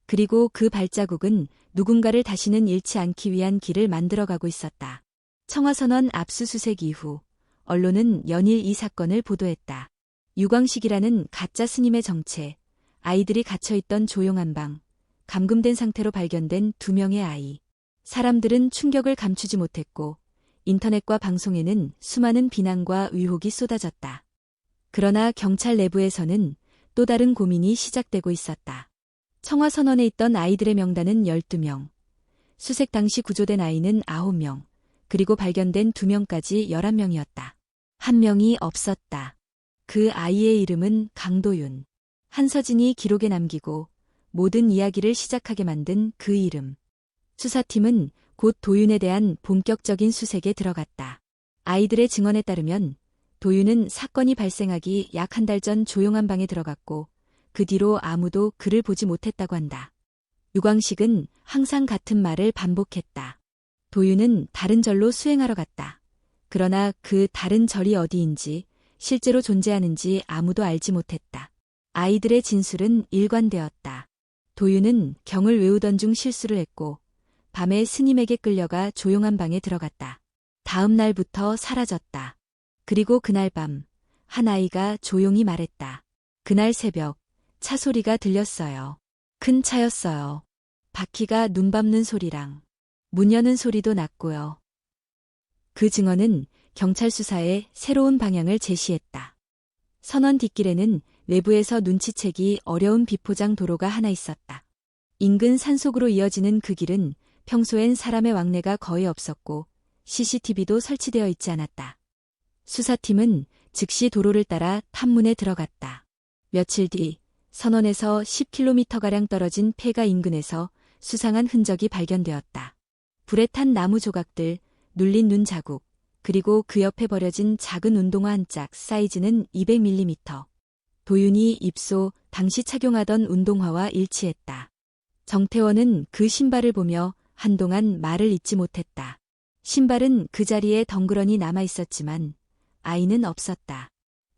그리고 그 발자국은 누군가를 다시는 잃지 않기 위한 길을 만들어가고 있었다. 청화선원 압수수색 이후 언론은 연일 이 사건을 보도했다. 유광식이라는 가짜 스님의 정체, 아이들이 갇혀있던 조용한 방, 감금된 상태로 발견된 2명의 아이. 사람들은 충격을 감추지 못했고 인터넷과 방송에는 수많은 비난과 의혹이 쏟아졌다. 그러나 경찰 내부에서는 또 다른 고민이 시작되고 있었다. 청화선원에 있던 아이들의 명단은 12명, 수색 당시 구조된 아이는 9명, 그리고 발견된 2명까지 11명이었다. 한 명이 없었다. 그 아이의 이름은 강도윤. 한서진이 기록에 남기고 모든 이야기를 시작하게 만든 그 이름. 수사팀은 곧 도윤에 대한 본격적인 수색에 들어갔다. 아이들의 증언에 따르면 도윤은 사건이 발생하기 약 한 달 전 조용한 방에 들어갔고 그 뒤로 아무도 그를 보지 못했다고 한다. 유광식은 항상 같은 말을 반복했다. 도윤은 다른 절로 수행하러 갔다. 그러나 그 다른 절이 어디인지 실제로 존재하는지 아무도 알지 못했다. 아이들의 진술은 일관되었다. 도윤은 경을 외우던 중 실수를 했고 밤에 스님에게 끌려가 조용한 방에 들어갔다. 다음 날부터 사라졌다. 그리고 그날 밤 한 아이가 조용히 말했다. 그날 새벽 차 소리가 들렸어요. 큰 차였어요. 바퀴가 눈 밟는 소리랑 문 여는 소리도 났고요. 그 증언은 경찰 수사에 새로운 방향을 제시했다. 선원 뒷길에는 외부에서 눈치채기 어려운 비포장 도로가 하나 있었다. 인근 산속으로 이어지는 그 길은 평소엔 사람의 왕래가 거의 없었고 CCTV도 설치되어 있지 않았다. 수사팀은 즉시 도로를 따라 탐문에 들어갔다. 며칠 뒤 선원에서 10km가량 떨어진 폐가 인근에서 수상한 흔적이 발견되었다. 불에 탄 나무 조각들, 눌린 눈 자국, 그리고 그 옆에 버려진 작은 운동화 한 짝, 사이즈는 200mm. 도윤이 입소 당시 착용하던 운동화와 일치했다. 정태원은 그 신발을 보며 한동안 말을 잇지 못했다. 신발은 그 자리에 덩그러니 남아 있었지만 아이는 없었다.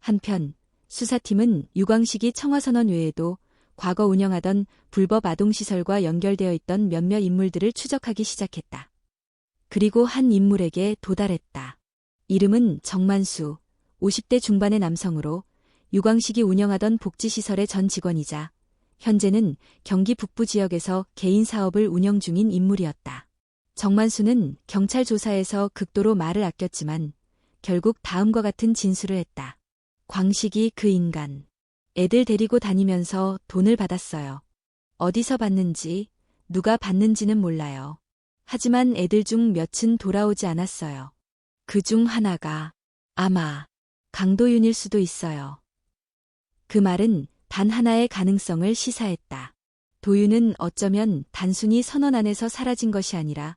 한편 수사팀은 유광식이 청와선원 외에도 과거 운영하던 불법 아동시설과 연결되어 있던 몇몇 인물들을 추적하기 시작했다. 그리고 한 인물에게 도달했다. 이름은 정만수, 50대 중반의 남성으로 유광식이 운영하던 복지시설의 전 직원이자 현재는 경기 북부 지역에서 개인 사업을 운영 중인 인물이었다. 정만수는 경찰 조사에서 극도로 말을 아꼈지만 결국 다음과 같은 진술을 했다. 광식이 그 인간. 애들 데리고 다니면서 돈을 받았어요. 어디서 받는지, 누가 받는지는 몰라요. 하지만 애들 중 몇은 돌아오지 않았어요. 그 중 하나가 아마 강도윤일 수도 있어요. 그 말은 단 하나의 가능성을 시사했다. 도윤은 어쩌면 단순히 선원 안에서 사라진 것이 아니라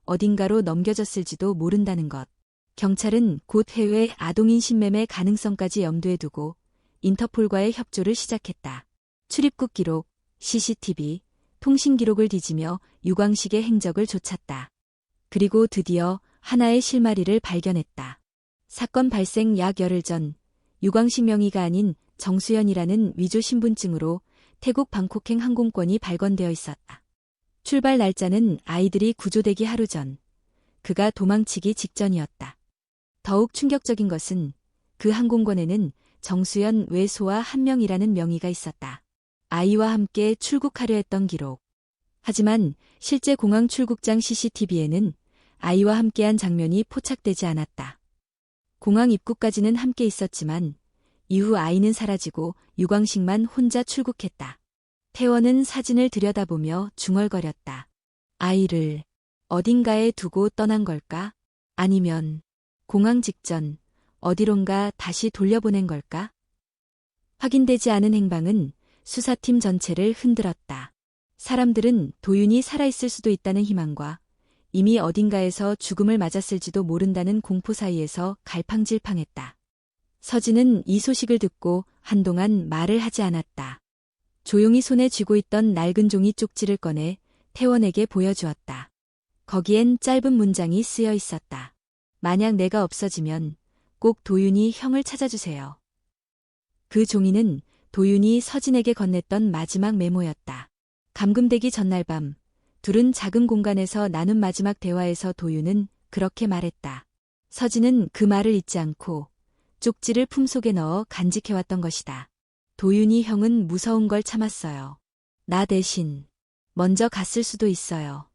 어딘가로 넘겨졌을지도 모른다는 것. 경찰은 곧 해외 아동인 신매매 가능성까지 염두에 두고 인터폴과의 협조를 시작했다. 출입국 기록, CCTV, 통신 기록을 뒤지며 유광식의 행적을 쫓았다. 그리고 드디어 하나의 실마리를 발견했다. 사건 발생 약 열흘 전 유광식 명의가 아닌 정수연이라는 위조 신분증으로 태국 방콕행 항공권이 발권되어 있었다. 출발 날짜는 아이들이 구조되기 하루 전, 그가 도망치기 직전이었다. 더욱 충격적인 것은 그 항공권에는 정수연 외소와 한 명이라는 명의가 있었다. 아이와 함께 출국하려 했던 기록. 하지만 실제 공항 출국장 CCTV에는 아이와 함께한 장면이 포착되지 않았다. 공항 입구까지는 함께 있었지만 이후 아이는 사라지고 유광식만 혼자 출국했다. 태원은 사진을 들여다보며 중얼거렸다. 아이를 어딘가에 두고 떠난 걸까? 아니면 공항 직전 어디론가 다시 돌려보낸 걸까? 확인되지 않은 행방은 수사팀 전체를 흔들었다. 사람들은 도윤이 살아있을 수도 있다는 희망과 이미 어딘가에서 죽음을 맞았을지도 모른다는 공포 사이에서 갈팡질팡했다. 서진은 이 소식을 듣고 한동안 말을 하지 않았다. 조용히 손에 쥐고 있던 낡은 종이 쪽지를 꺼내 태원에게 보여주었다. 거기엔 짧은 문장이 쓰여 있었다. 만약 내가 없어지면 꼭 도윤이 형을 찾아주세요. 그 종이는 도윤이 서진에게 건넸던 마지막 메모였다. 감금되기 전날 밤, 둘은 작은 공간에서 나눈 마지막 대화에서 도윤은 그렇게 말했다. 서진은 그 말을 잊지 않고 쪽지를 품속에 넣어 간직해왔던 것이다. 도윤이 형은 무서운 걸 참았어요. 나 대신 먼저 갔을 수도 있어요.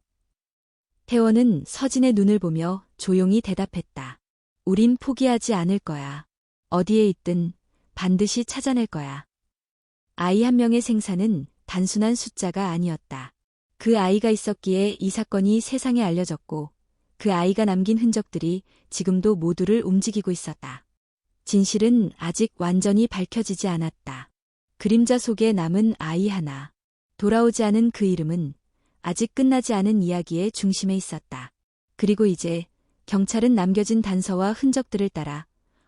태원은 서진의 눈을 보며 조용히 대답했다. 우린 포기하지 않을 거야. 어디에 있든 반드시 찾아낼 거야. 아이 한 명의 생사는 단순한 숫자가 아니었다. 그 아이가 있었기에 이 사건이 세상에 알려졌고 그 아이가 남긴 흔적들이 지금도 모두를 움직이고 있었다. 진실은 아직 완전히 밝혀지지 않았다. 그림자 속에 남은 아이 하나. 돌아오지 않은 그 이름은 아직 끝나지 않은 이야기의 중심에 있었다. 그리고 이제 경찰은 남겨진 단서와 흔적들을 따라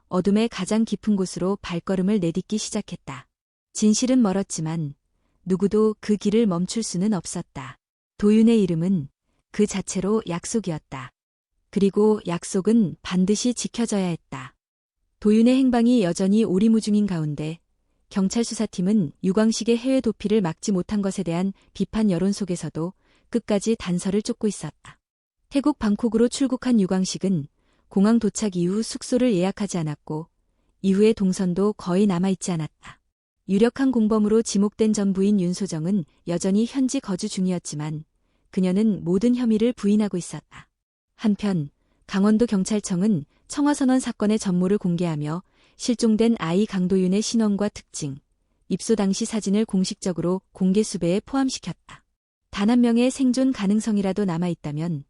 어둠의 가장 깊은 곳으로 발걸음을 내딛기 시작했다. 진실은 멀었지만 누구도 그 길을 멈출 수는 없었다. 도윤의 이름은 그 자체로 약속이었다. 그리고 약속은 반드시 지켜져야 했다. 도윤의 행방이 여전히 오리무중인 가운데 경찰 수사팀은 유광식의 해외 도피를 막지 못한 것에 대한 비판 여론 속에서도 끝까지 단서를 쫓고 있었다. 태국 방콕으로 출국한 유광식은 공항 도착 이후 숙소를 예약하지 않았고 이후의 동선도 거의 남아있지 않았다. 유력한 공범으로 지목된 전 부인 윤소정은 여전히 현지 거주 중이었지만 그녀는 모든 혐의를 부인하고 있었다. 한편 강원도 경찰청은 청화선언 사건의 전모를 공개하며 실종된 아이 강도윤의 신원과 특징, 입소 당시 사진을 공식적으로 공개 수배에 포함시켰다. 단 한 명의 생존 가능성이라도 남아있다면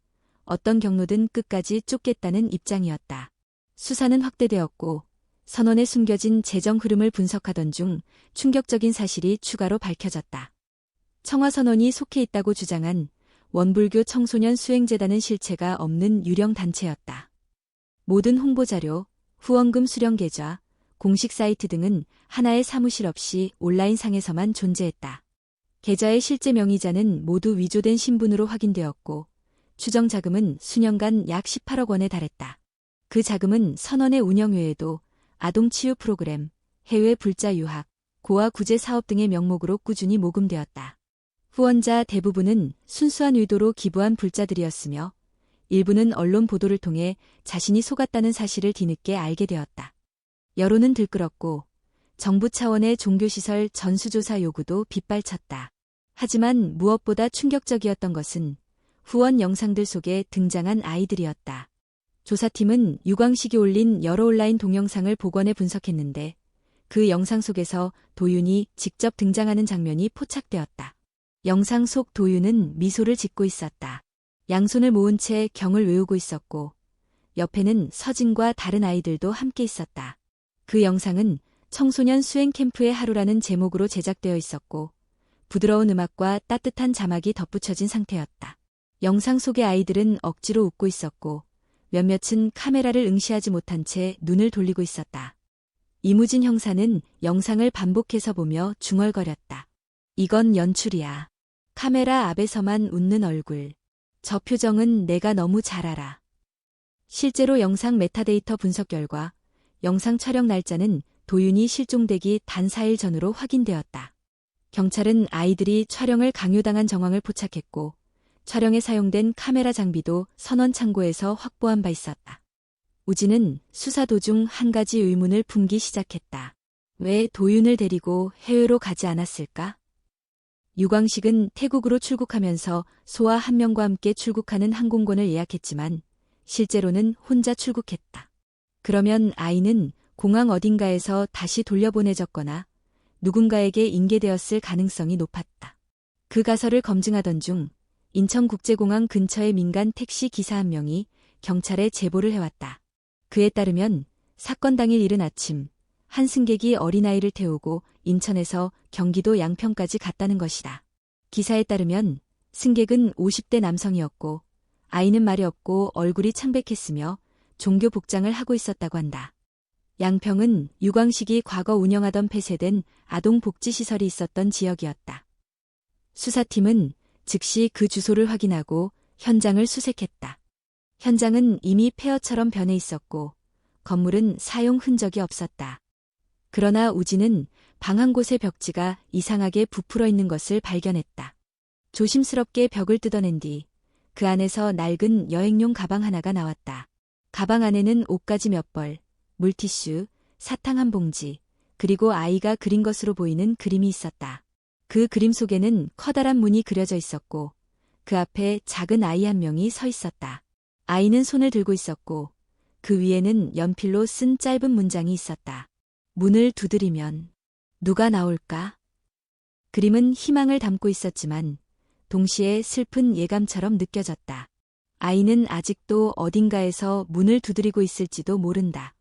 어떤 경로든 끝까지 쫓겠다는 입장이었다. 수사는 확대되었고 선원에 숨겨진 재정 흐름을 분석하던 중 충격적인 사실이 추가로 밝혀졌다. 청화선원이 속해 있다고 주장한 원불교 청소년 수행재단은 실체가 없는 유령 단체였다. 모든 홍보자료, 후원금 수령 계좌, 공식 사이트 등은 하나의 사무실 없이 온라인상에서만 존재했다. 계좌의 실제 명의자는 모두 위조된 신분으로 확인되었고 추정 자금은 수년간 약 18억 원에 달했다. 그 자금은 선원의 운영 외에도 아동치유 프로그램, 해외 불자 유학, 고아 구제 사업 등의 명목으로 꾸준히 모금되었다. 후원자 대부분은 순수한 의도로 기부한 불자들이었으며 일부는 언론 보도를 통해 자신이 속았다는 사실을 뒤늦게 알게 되었다. 여론은 들끓었고 정부 차원의 종교시설 전수조사 요구도 빗발쳤다. 하지만 무엇보다 충격적이었던 것은 후원 영상들 속에 등장한 아이들이었다. 조사팀은 유광식이 올린 여러 온라인 동영상을 복원해 분석했는데 그 영상 속에서 도윤이 직접 등장하는 장면이 포착되었다. 영상 속 도윤은 미소를 짓고 있었다. 양손을 모은 채 경을 외우고 있었고 옆에는 서진과 다른 아이들도 함께 있었다. 그 영상은 청소년 수행 캠프의 하루라는 제목으로 제작되어 있었고 부드러운 음악과 따뜻한 자막이 덧붙여진 상태였다. 영상 속의 아이들은 억지로 웃고 있었고 몇몇은 카메라를 응시하지 못한 채 눈을 돌리고 있었다. 이무진 형사는 영상을 반복해서 보며 중얼거렸다. 이건 연출이야. 카메라 앞에서만 웃는 얼굴. 저 표정은 내가 너무 잘 알아. 실제로 영상 메타데이터 분석 결과 영상 촬영 날짜는 도윤이 실종되기 단 4일 전으로 확인되었다. 경찰은 아이들이 촬영을 강요당한 정황을 포착했고 촬영에 사용된 카메라 장비도 선원 창고에서 확보한 바 있었다. 우진은 수사 도중 한 가지 의문을 품기 시작했다. 왜 도윤을 데리고 해외로 가지 않았을까? 유광식은 태국으로 출국하면서 소아 한 명과 함께 출국하는 항공권을 예약했지만 실제로는 혼자 출국했다. 그러면 아이는 공항 어딘가에서 다시 돌려보내졌거나 누군가에게 인계되었을 가능성이 높았다. 그 가설을 검증하던 중 인천국제공항 근처의 민간 택시 기사 한 명이 경찰에 제보를 해왔다. 그에 따르면 사건 당일 이른 아침 한 승객이 어린아이를 태우고 인천에서 경기도 양평까지 갔다는 것이다. 기사에 따르면 승객은 50대 남성이었고 아이는 말이 없고 얼굴이 창백했으며 종교 복장을 하고 있었다고 한다. 양평은 유광식이 과거 운영하던 폐쇄된 아동복지시설이 있었던 지역이었다. 수사팀은 즉시 그 주소를 확인하고 현장을 수색했다. 현장은 이미 폐허처럼 변해 있었고 건물은 사용 흔적이 없었다. 그러나 우진은 방 한 곳의 벽지가 이상하게 부풀어 있는 것을 발견했다. 조심스럽게 벽을 뜯어낸 뒤 그 안에서 낡은 여행용 가방 하나가 나왔다. 가방 안에는 옷가지 몇 벌, 물티슈, 사탕 한 봉지, 그리고 아이가 그린 것으로 보이는 그림이 있었다. 그 그림 속에는 커다란 문이 그려져 있었고 그 앞에 작은 아이 한 명이 서 있었다. 아이는 손을 들고 있었고 그 위에는 연필로 쓴 짧은 문장이 있었다. 문을 두드리면 누가 나올까? 그림은 희망을 담고 있었지만 동시에 슬픈 예감처럼 느껴졌다. 아이는 아직도 어딘가에서 문을 두드리고 있을지도 모른다.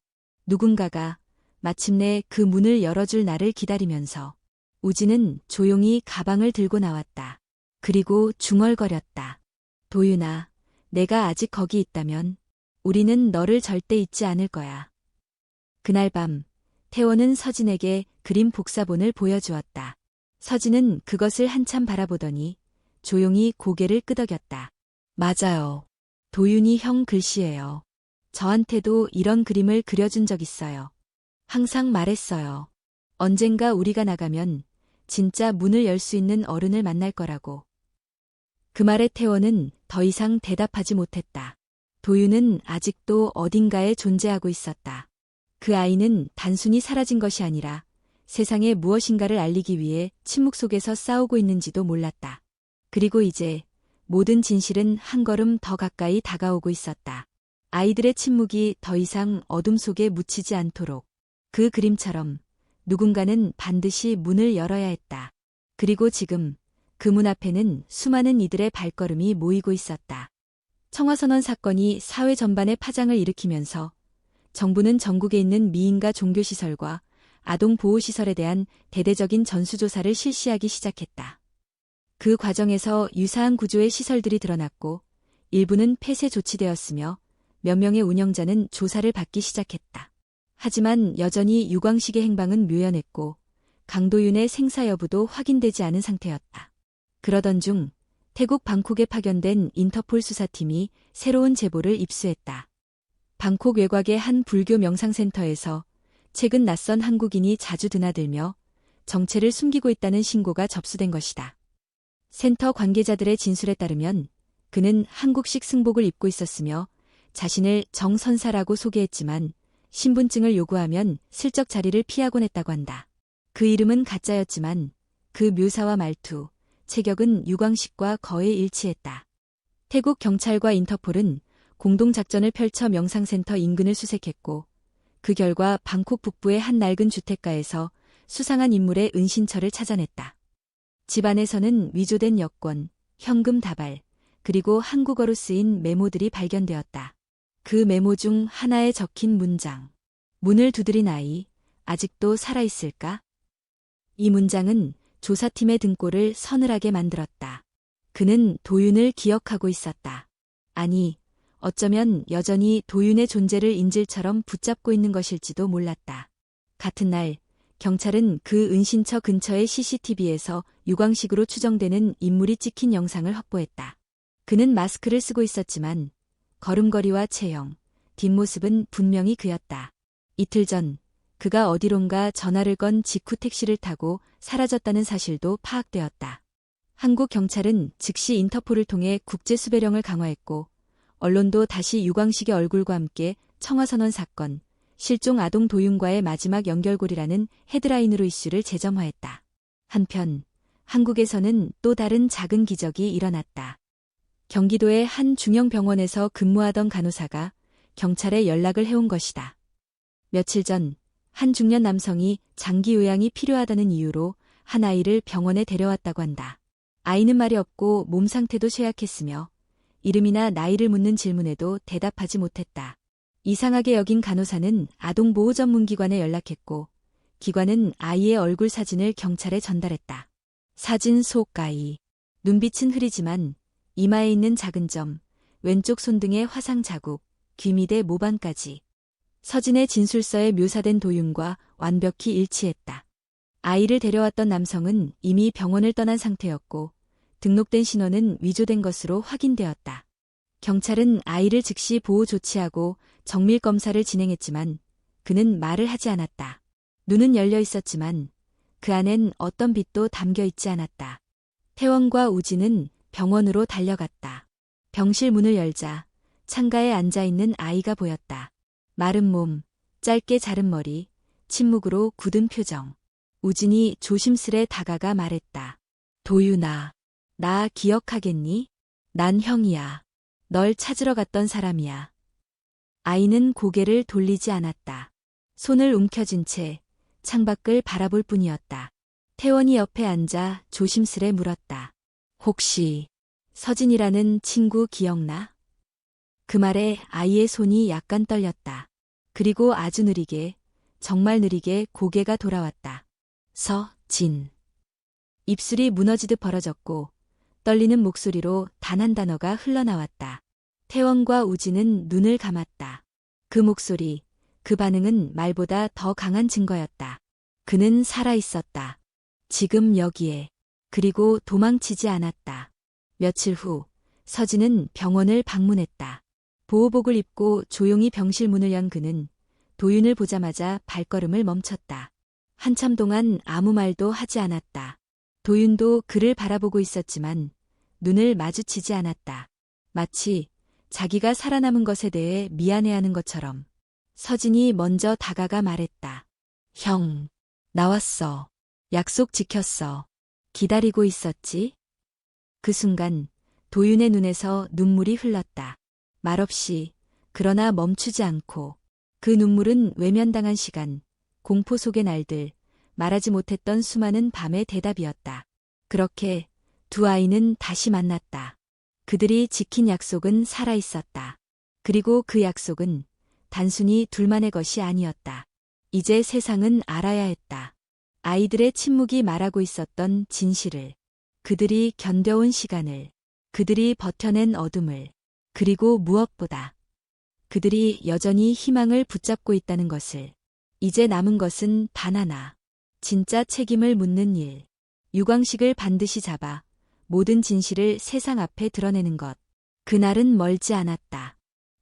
누군가가 마침내 그 문을 열어줄 나를 기다리면서 우진은 조용히 가방을 들고 나왔다. 그리고 중얼거렸다. 도윤아, 내가 아직 거기 있다면 우리는 너를 절대 잊지 않을 거야. 그날 밤, 태원은 서진에게 그림 복사본을 보여주었다. 서진은 그것을 한참 바라보더니 조용히 고개를 끄덕였다. 맞아요. 도윤이 형 글씨예요. 저한테도 이런 그림을 그려준 적 있어요. 항상 말했어요. 언젠가 우리가 나가면 진짜 문을 열 수 있는 어른을 만날 거라고. 그 말에 태원은 더 이상 대답하지 못했다. 도윤은 아직도 어딘가에 존재하고 있었다. 그 아이는 단순히 사라진 것이 아니라 세상에 무엇인가를 알리기 위해 침묵 속에서 싸우고 있는지도 몰랐다. 그리고 이제 모든 진실은 한 걸음 더 가까이 다가오고 있었다. 아이들의 침묵이 더 이상 어둠 속에 묻히지 않도록 그 그림처럼 누군가는 반드시 문을 열어야 했다. 그리고 지금 그 문 앞에는 수많은 이들의 발걸음이 모이고 있었다. 청와선언 사건이 사회 전반에 파장을 일으키면서 정부는 전국에 있는 미인과 종교시설과 아동보호시설에 대한 대대적인 전수조사를 실시하기 시작했다. 그 과정에서 유사한 구조의 시설들이 드러났고 일부는 폐쇄 조치되었으며 몇 명의 운영자는 조사를 받기 시작했다. 하지만 여전히 유광식의 행방은 묘연했고 강도윤의 생사 여부도 확인되지 않은 상태였다. 그러던 중 태국 방콕에 파견된 인터폴 수사팀이 새로운 제보를 입수했다. 방콕 외곽의 한 불교 명상센터에서 최근 낯선 한국인이 자주 드나들며 정체를 숨기고 있다는 신고가 접수된 것이다. 센터 관계자들의 진술에 따르면 그는 한국식 승복을 입고 있었으며 자신을 정선사라고 소개했지만 신분증을 요구하면 슬쩍 자리를 피하곤 했다고 한다. 그 이름은 가짜였지만 그 묘사와 말투, 체격은 유광식과 거의 일치했다. 태국 경찰과 인터폴은 공동작전을 펼쳐 명상센터 인근을 수색했고 그 결과 방콕 북부의 한 낡은 주택가에서 수상한 인물의 은신처를 찾아냈다. 집안에서는 위조된 여권, 현금 다발, 그리고 한국어로 쓰인 메모들이 발견되었다. 그 메모 중 하나에 적힌 문장. 문을 두드린 아이, 아직도 살아있을까? 이 문장은 조사팀의 등골을 서늘하게 만들었다. 그는 도윤을 기억하고 있었다. 아니, 어쩌면 여전히 도윤의 존재를 인질처럼 붙잡고 있는 것일지도 몰랐다. 같은 날, 경찰은 그 은신처 근처의 CCTV에서 유광식으로 추정되는 인물이 찍힌 영상을 확보했다. 그는 마스크를 쓰고 있었지만 걸음걸이와 체형, 뒷모습은 분명히 그였다. 이틀 전 그가 어디론가 전화를 건 직후 택시를 타고 사라졌다는 사실도 파악되었다. 한국 경찰은 즉시 인터폴을 통해 국제 수배령을 강화했고 언론도 다시 유광식의 얼굴과 함께 청와선언 사건, 실종 아동 도윤과의 마지막 연결고리라는 헤드라인으로 이슈를 재점화했다. 한편 한국에서는 또 다른 작은 기적이 일어났다. 경기도의 한 중형 병원에서 근무하던 간호사가 경찰에 연락을 해온 것이다. 며칠 전 한 중년 남성이 장기 요양이 필요하다는 이유로 한 아이를 병원에 데려왔다고 한다. 아이는 말이 없고 몸 상태도 쇠약했으며 이름이나 나이를 묻는 질문에도 대답하지 못했다. 이상하게 여긴 간호사는 아동보호전문기관에 연락했고 기관은 아이의 얼굴 사진을 경찰에 전달했다. 사진 속 아이. 눈빛은 흐리지만 이마에 있는 작은 점, 왼쪽 손등의 화상 자국, 귀 밑의 모반까지. 서진의 진술서에 묘사된 도윤과 완벽히 일치했다. 아이를 데려왔던 남성은 이미 병원을 떠난 상태였고 등록된 신원은 위조된 것으로 확인되었다. 경찰은 아이를 즉시 보호 조치하고 정밀 검사를 진행했지만 그는 말을 하지 않았다. 눈은 열려 있었지만 그 안엔 어떤 빛도 담겨 있지 않았다. 태원과 우진은 병원으로 달려갔다. 병실 문을 열자 창가에 앉아있는 아이가 보였다. 마른 몸, 짧게 자른 머리, 침묵으로 굳은 표정. 우진이 조심스레 다가가 말했다. 도윤아, 나 기억하겠니? 난 형이야. 널 찾으러 갔던 사람이야. 아이는 고개를 돌리지 않았다. 손을 움켜쥔 채 창밖을 바라볼 뿐이었다. 태원이 옆에 앉아 조심스레 물었다. 혹시 서진이라는 친구 기억나? 그 말에 아이의 손이 약간 떨렸다. 그리고 아주 느리게 정말 느리게 고개가 돌아왔다. 진. 입술이 무너지듯 벌어졌고 떨리는 목소리로 단 한 단어가 흘러나왔다. 태원과 우진은 눈을 감았다. 그 목소리, 그 반응은 말보다 더 강한 증거였다. 그는 살아있었다. 지금 여기에. 그리고 도망치지 않았다. 며칠 후 서진은 병원을 방문했다. 보호복을 입고 조용히 병실 문을 연 그는 도윤을 보자마자 발걸음을 멈췄다. 한참 동안 아무 말도 하지 않았다. 도윤도 그를 바라보고 있었지만 눈을 마주치지 않았다. 마치 자기가 살아남은 것에 대해 미안해하는 것처럼. 서진이 먼저 다가가 말했다. 형, 나왔어. 약속 지켰어. 기다리고 있었지? 그 순간 도윤의 눈에서 눈물이 흘렀다. 말없이, 그러나 멈추지 않고. 그 눈물은 외면당한 시간, 공포 속의 날들, 말하지 못했던 수많은 밤의 대답이었다. 그렇게 두 아이는 다시 만났다. 그들이 지킨 약속은 살아있었다. 그리고 그 약속은 단순히 둘만의 것이 아니었다. 이제 세상은 알아야 했다. 아이들의 침묵이 말하고 있었던 진실을, 그들이 견뎌온 시간을, 그들이 버텨낸 어둠을, 그리고 무엇보다 그들이 여전히 희망을 붙잡고 있다는 것을. 이제 남은 것은 단 하나. 진짜 책임을 묻는 일. 유광식을 반드시 잡아 모든 진실을 세상 앞에 드러내는 것. 그날은 멀지 않았다.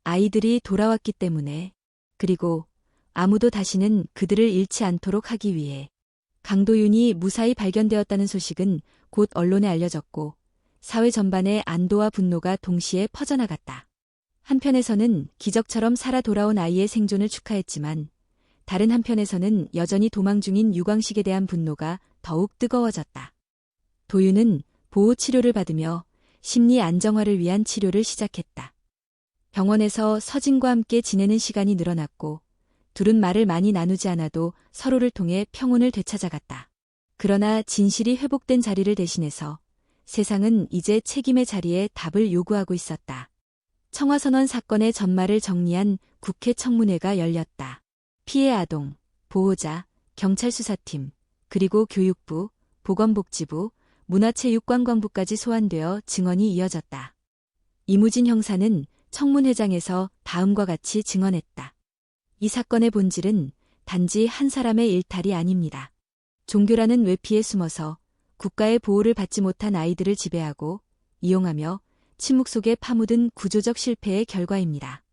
아이들이 돌아왔기 때문에. 그리고 아무도 다시는 그들을 잃지 않도록 하기 위해. 강도윤이 무사히 발견되었다는 소식은 곧 언론에 알려졌고 사회 전반에 안도와 분노가 동시에 퍼져나갔다. 한편에서는 기적처럼 살아 돌아온 아이의 생존을 축하했지만 다른 한편에서는 여전히 도망 중인 유광식에 대한 분노가 더욱 뜨거워졌다. 도윤은 보호 치료를 받으며 심리 안정화를 위한 치료를 시작했다. 병원에서 서진과 함께 지내는 시간이 늘어났고 둘은 말을 많이 나누지 않아도 서로를 통해 평온을 되찾아갔다. 그러나 진실이 회복된 자리를 대신해서 세상은 이제 책임의 자리에 답을 요구하고 있었다. 청와선언 사건의 전말을 정리한 국회 청문회가 열렸다. 피해 아동, 보호자, 경찰 수사팀, 그리고 교육부, 보건복지부, 문화체육관광부까지 소환되어 증언이 이어졌다. 이무진 형사는 청문회장에서 다음과 같이 증언했다. 이 사건의 본질은 단지 한 사람의 일탈이 아닙니다. 종교라는 외피에 숨어서 국가의 보호를 받지 못한 아이들을 지배하고 이용하며 침묵 속에 파묻은 구조적 실패의 결과입니다.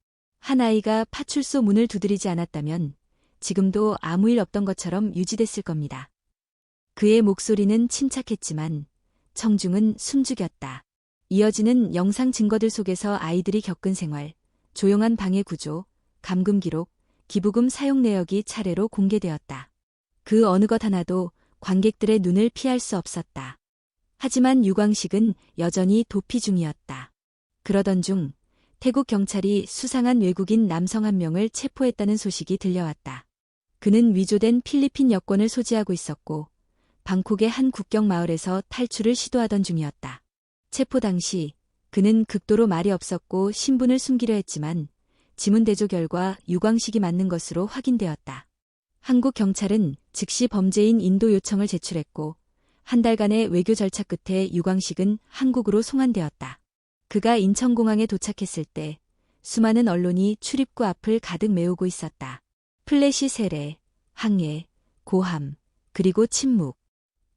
한 아이가 파출소 문을 두드리지 않았다면 지금도 아무 일 없던 것처럼 유지됐을 겁니다. 그의 목소리는 침착했지만 청중은 숨죽였다. 이어지는 영상 증거들 속에서 아이들이 겪은 생활, 조용한 방해 구조, 감금 기록, 기부금 사용 내역이 차례로 공개되었다. 그 어느 것 하나도 관객들의 눈을 피할 수 없었다. 하지만 유광식은 여전히 도피 중이었다. 그러던 중 태국 경찰이 수상한 외국인 남성 한 명을 체포했다는 소식이 들려왔다. 그는 위조된 필리핀 여권을 소지하고 있었고 방콕의 한 국경 마을에서 탈출을 시도하던 중이었다. 체포 당시 그는 극도로 말이 없었고 신분을 숨기려 했지만 지문 대조 결과 유광식이 맞는 것으로 확인되었다. 한국 경찰은 즉시 범죄인 인도 요청을 제출했고 한 달간의 외교 절차 끝에 유광식은 한국으로 송환되었다. 그가 인천공항에 도착했을 때 수많은 언론이 출입구 앞을 가득 메우고 있었다. 플래시 세례, 항해, 고함, 그리고 침묵.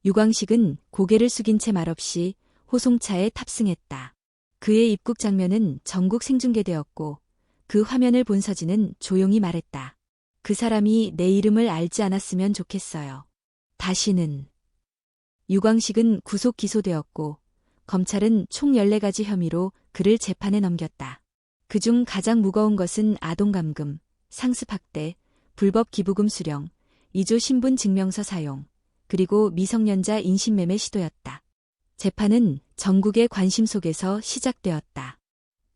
유광식은 고개를 숙인 채 말없이 호송차에 탑승했다. 그의 입국 장면은 전국 생중계되었고 그 화면을 본 서진은 조용히 말했다. 그 사람이 내 이름을 알지 않았으면 좋겠어요. 다시는. 유광식은 구속 기소되었고 검찰은 총 14가지 혐의로 그를 재판에 넘겼다. 그중 가장 무거운 것은 아동감금, 상습학대, 불법 기부금 수령, 위조 신분 증명서 사용, 그리고 미성년자 인신매매 시도였다. 재판은 전국의 관심 속에서 시작되었다.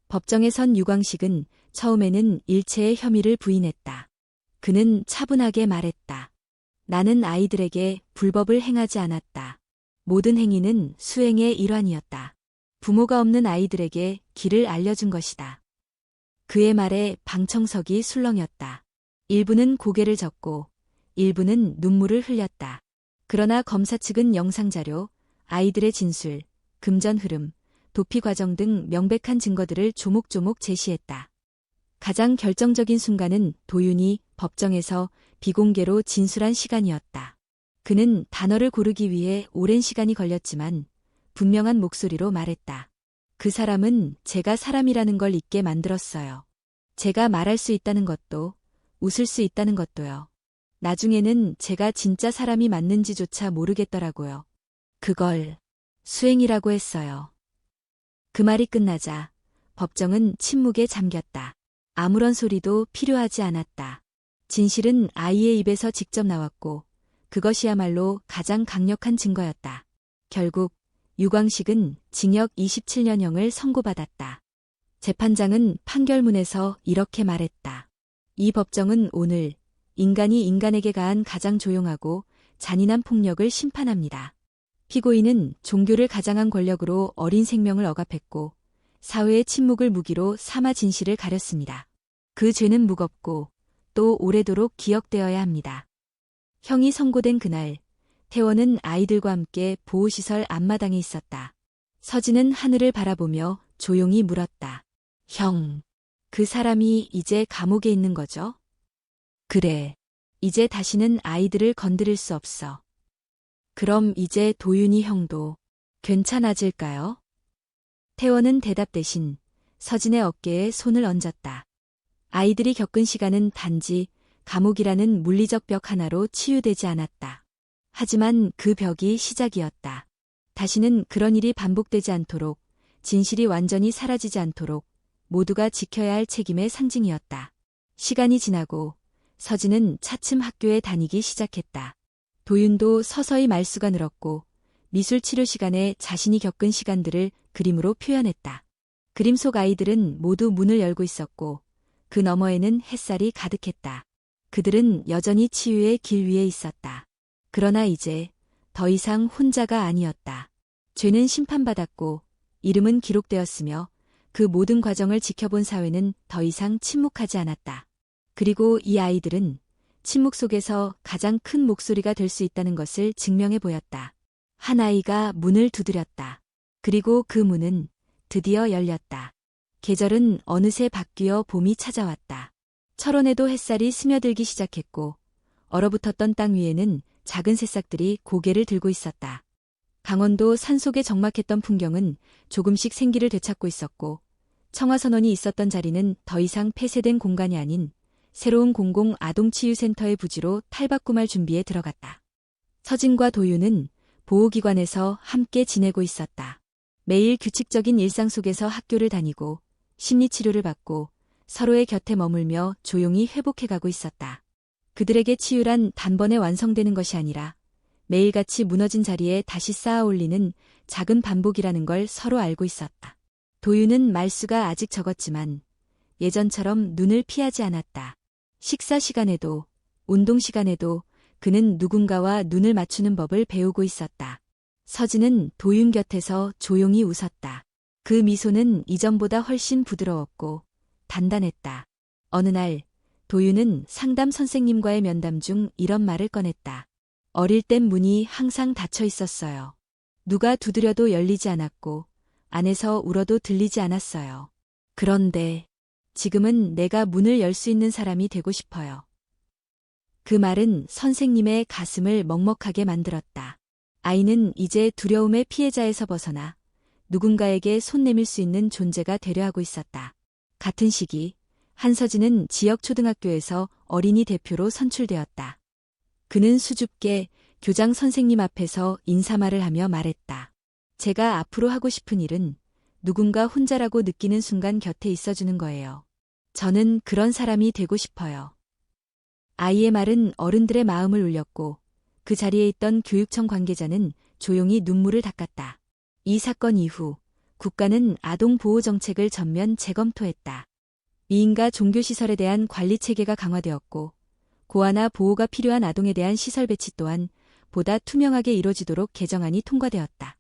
법정에 선 유광식은 처음에는 일체의 혐의를 부인했다. 그는 차분하게 말했다. 나는 아이들에게 불법을 행하지 않았다. 모든 행위는 수행의 일환이었다. 부모가 없는 아이들에게 길을 알려준 것이다. 그의 말에 방청석이 술렁였다. 일부는 고개를 젓고 일부는 눈물을 흘렸다. 그러나 검사 측은 영상자료, 아이들의 진술, 금전 흐름, 도피 과정 등 명백한 증거들을 조목조목 제시했다. 가장 결정적인 순간은 도윤이 법정에서 비공개로 진술한 시간이었다. 그는 단어를 고르기 위해 오랜 시간이 걸렸지만 분명한 목소리로 말했다. 그 사람은 제가 사람이라는 걸 잊게 만들었어요. 제가 말할 수 있다는 것도, 웃을 수 있다는 것도요. 나중에는 제가 진짜 사람이 맞는지조차 모르겠더라고요. 그걸 수행이라고 했어요. 그 말이 끝나자 법정은 침묵에 잠겼다. 아무런 소리도 필요하지 않았다. 진실은 아이의 입에서 직접 나왔고 그것이야말로 가장 강력한 증거였다. 결국 유광식은 징역 27년형을 선고받았다. 재판장은 판결문에서 이렇게 말했다. 이 법정은 오늘 인간이 인간에게 가한 가장 조용하고 잔인한 폭력을 심판합니다. 피고인은 종교를 가장한 권력으로 어린 생명을 억압했고 사회의 침묵을 무기로 삼아 진실을 가렸습니다. 그 죄는 무겁고 또 오래도록 기억되어야 합니다. 형이 선고된 그날, 태원은 아이들과 함께 보호시설 앞마당에 있었다. 서진은 하늘을 바라보며 조용히 물었다. 형, 그 사람이 이제 감옥에 있는 거죠? 그래. 이제 다시는 아이들을 건드릴 수 없어. 그럼 이제 도윤이 형도 괜찮아질까요? 태원은 대답 대신 서진의 어깨에 손을 얹었다. 아이들이 겪은 시간은 단지 감옥이라는 물리적 벽 하나로 치유되지 않았다. 하지만 그 벽이 시작이었다. 다시는 그런 일이 반복되지 않도록, 진실이 완전히 사라지지 않도록 모두가 지켜야 할 책임의 상징이었다. 시간이 지나고 서진은 차츰 학교에 다니기 시작했다. 도윤도 서서히 말수가 늘었고 미술 치료 시간에 자신이 겪은 시간들을 그림으로 표현했다. 그림 속 아이들은 모두 문을 열고 있었고 그 너머에는 햇살이 가득했다. 그들은 여전히 치유의 길 위에 있었다. 그러나 이제 더 이상 혼자가 아니었다. 죄는 심판받았고 이름은 기록되었으며 그 모든 과정을 지켜본 사회는 더 이상 침묵하지 않았다. 그리고 이 아이들은 침묵 속에서 가장 큰 목소리가 될 수 있다는 것을 증명해 보였다. 한 아이가 문을 두드렸다. 그리고 그 문은 드디어 열렸다. 계절은 어느새 바뀌어 봄이 찾아왔다. 철원에도 햇살이 스며들기 시작했고 얼어붙었던 땅 위에는 작은 새싹들이 고개를 들고 있었다. 강원도 산속에 적막했던 풍경은 조금씩 생기를 되찾고 있었고 청화선원이 있었던 자리는 더 이상 폐쇄된 공간이 아닌 새로운 공공 아동치유센터의 부지로 탈바꿈할 준비에 들어갔다. 서진과 도윤은 보호기관에서 함께 지내고 있었다. 매일 규칙적인 일상 속에서 학교를 다니고 심리치료를 받고 서로의 곁에 머물며 조용히 회복해가고 있었다. 그들에게 치유란 단번에 완성되는 것이 아니라 매일같이 무너진 자리에 다시 쌓아 올리는 작은 반복이라는 걸 서로 알고 있었다. 도윤은 말수가 아직 적었지만 예전처럼 눈을 피하지 않았다. 식사 시간에도, 운동 시간에도 그는 누군가와 눈을 맞추는 법을 배우고 있었다. 서진은 도윤 곁에서 조용히 웃었다. 그 미소는 이전보다 훨씬 부드러웠고 단단했다. 어느 날 도윤은 상담 선생님과의 면담 중 이런 말을 꺼냈다. 어릴 땐 문이 항상 닫혀 있었어요. 누가 두드려도 열리지 않았고 안에서 울어도 들리지 않았어요. 그런데 지금은 내가 문을 열 수 있는 사람이 되고 싶어요. 그 말은 선생님의 가슴을 먹먹하게 만들었다. 아이는 이제 두려움의 피해자에서 벗어나 누군가에게 손 내밀 수 있는 존재가 되려 하고 있었다. 같은 시기 한서진은 지역 초등학교에서 어린이 대표로 선출되었다. 그는 수줍게 교장 선생님 앞에서 인사말을 하며 말했다. 제가 앞으로 하고 싶은 일은 누군가 혼자라고 느끼는 순간 곁에 있어주는 거예요. 저는 그런 사람이 되고 싶어요. 아이의 말은 어른들의 마음을 울렸고 그 자리에 있던 교육청 관계자는 조용히 눈물을 닦았다. 이 사건 이후 국가는 아동보호 정책을 전면 재검토했다. 미인과 종교시설에 대한 관리체계가 강화되었고 고아나 보호가 필요한 아동에 대한 시설 배치 또한 보다 투명하게 이루어지도록 개정안이 통과되었다.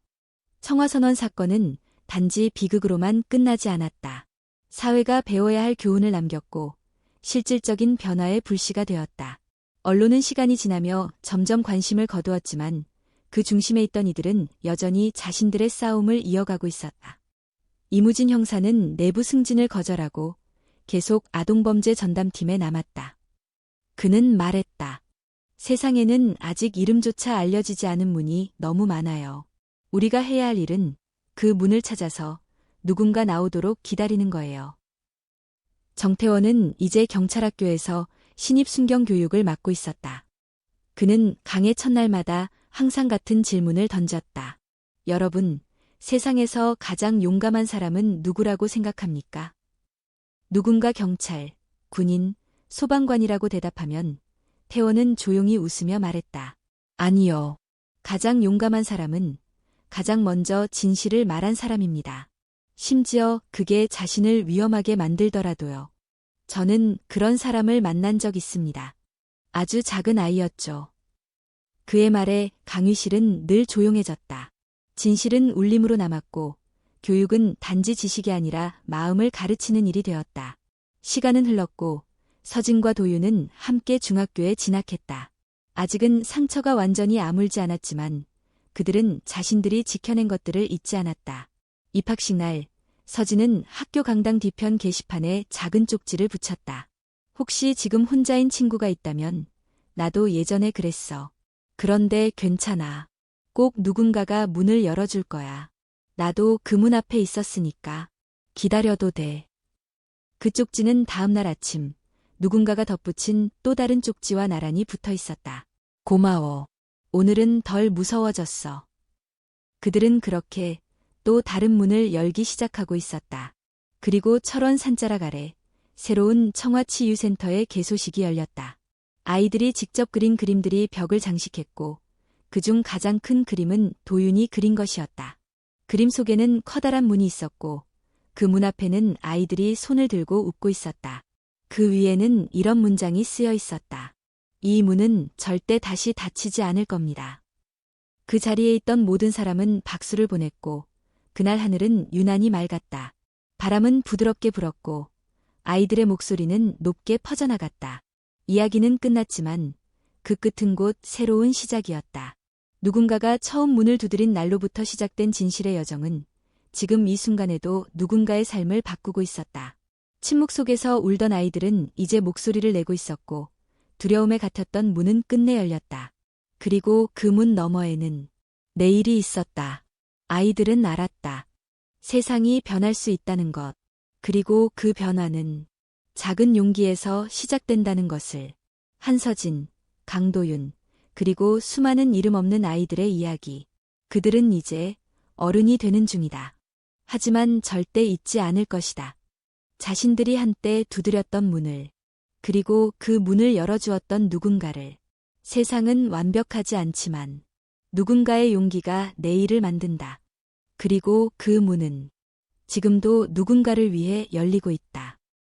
청화선원 사건은 단지 비극으로만 끝나지 않았다. 사회가 배워야 할 교훈을 남겼고 실질적인 변화의 불씨가 되었다. 언론은 시간이 지나며 점점 관심을 거두었지만 그 중심에 있던 이들은 여전히 자신들의 싸움을 이어가고 있었다. 이무진 형사는 내부 승진을 거절하고 계속 아동범죄 전담팀에 남았다. 그는 말했다. 세상에는 아직 이름조차 알려지지 않은 문이 너무 많아요. 우리가 해야 할 일은 그 문을 찾아서 누군가 나오도록 기다리는 거예요. 정태원은 이제 경찰학교에서 신입 순경 교육을 맡고 있었다. 그는 강의 첫날마다 항상 같은 질문을 던졌다. 여러분, 세상에서 가장 용감한 사람은 누구라고 생각합니까? 누군가 경찰, 군인, 소방관이라고 대답하면 태원은 조용히 웃으며 말했다. 아니요. 가장 용감한 사람은 가장 먼저 진실을 말한 사람입니다. 심지어 그게 자신을 위험하게 만들더라도요. 저는 그런 사람을 만난 적 있습니다. 아주 작은 아이였죠. 그의 말에 강의실은 늘 조용해졌다. 진실은 울림으로 남았고 교육은 단지 지식이 아니라 마음을 가르치는 일이 되었다. 시간은 흘렀고 서진과 도윤은 함께 중학교에 진학했다. 아직은 상처가 완전히 아물지 않았지만 그들은 자신들이 지켜낸 것들을 잊지 않았다. 입학식 날 서진은 학교 강당 뒤편 게시판에 작은 쪽지를 붙였다. 혹시 지금 혼자인 친구가 있다면 나도 예전에 그랬어. 그런데 괜찮아. 꼭 누군가가 문을 열어줄 거야. 나도 그 문 앞에 있었으니까. 기다려도 돼. 그 쪽지는 다음날 아침 누군가가 덧붙인 또 다른 쪽지와 나란히 붙어 있었다. 고마워. 오늘은 덜 무서워졌어. 그들은 그렇게 또 다른 문을 열기 시작하고 있었다. 그리고 철원 산자락 아래 새로운 청와치유센터의 개소식이 열렸다. 아이들이 직접 그린 그림들이 벽을 장식했고 그중 가장 큰 그림은 도윤이 그린 것이었다. 그림 속에는 커다란 문이 있었고 그 문 앞에는 아이들이 손을 들고 웃고 있었다. 그 위에는 이런 문장이 쓰여 있었다. 이 문은 절대 다시 닫히지 않을 겁니다. 그 자리에 있던 모든 사람은 박수를 보냈고 그날 하늘은 유난히 맑았다. 바람은 부드럽게 불었고 아이들의 목소리는 높게 퍼져나갔다. 이야기는 끝났지만 그 끝은 곧 새로운 시작이었다. 누군가가 처음 문을 두드린 날로부터 시작된 진실의 여정은 지금 이 순간에도 누군가의 삶을 바꾸고 있었다. 침묵 속에서 울던 아이들은 이제 목소리를 내고 있었고 두려움에 갇혔던 문은 끝내 열렸다. 그리고 그 문 너머에는 내일이 있었다. 아이들은 알았다. 세상이 변할 수 있다는 것. 그리고 그 변화는 작은 용기에서 시작된다는 것을. 한서진, 강도윤, 그리고 수많은 이름 없는 아이들의 이야기. 그들은 이제 어른이 되는 중이다. 하지만 절대 잊지 않을 것이다. 자신들이 한때 두드렸던 문을, 그리고 그 문을 열어주었던 누군가를. 세상은 완벽하지 않지만 누군가의 용기가 내일을 만든다. 그리고 그 문은 지금도 누군가를 위해 열리고 있다.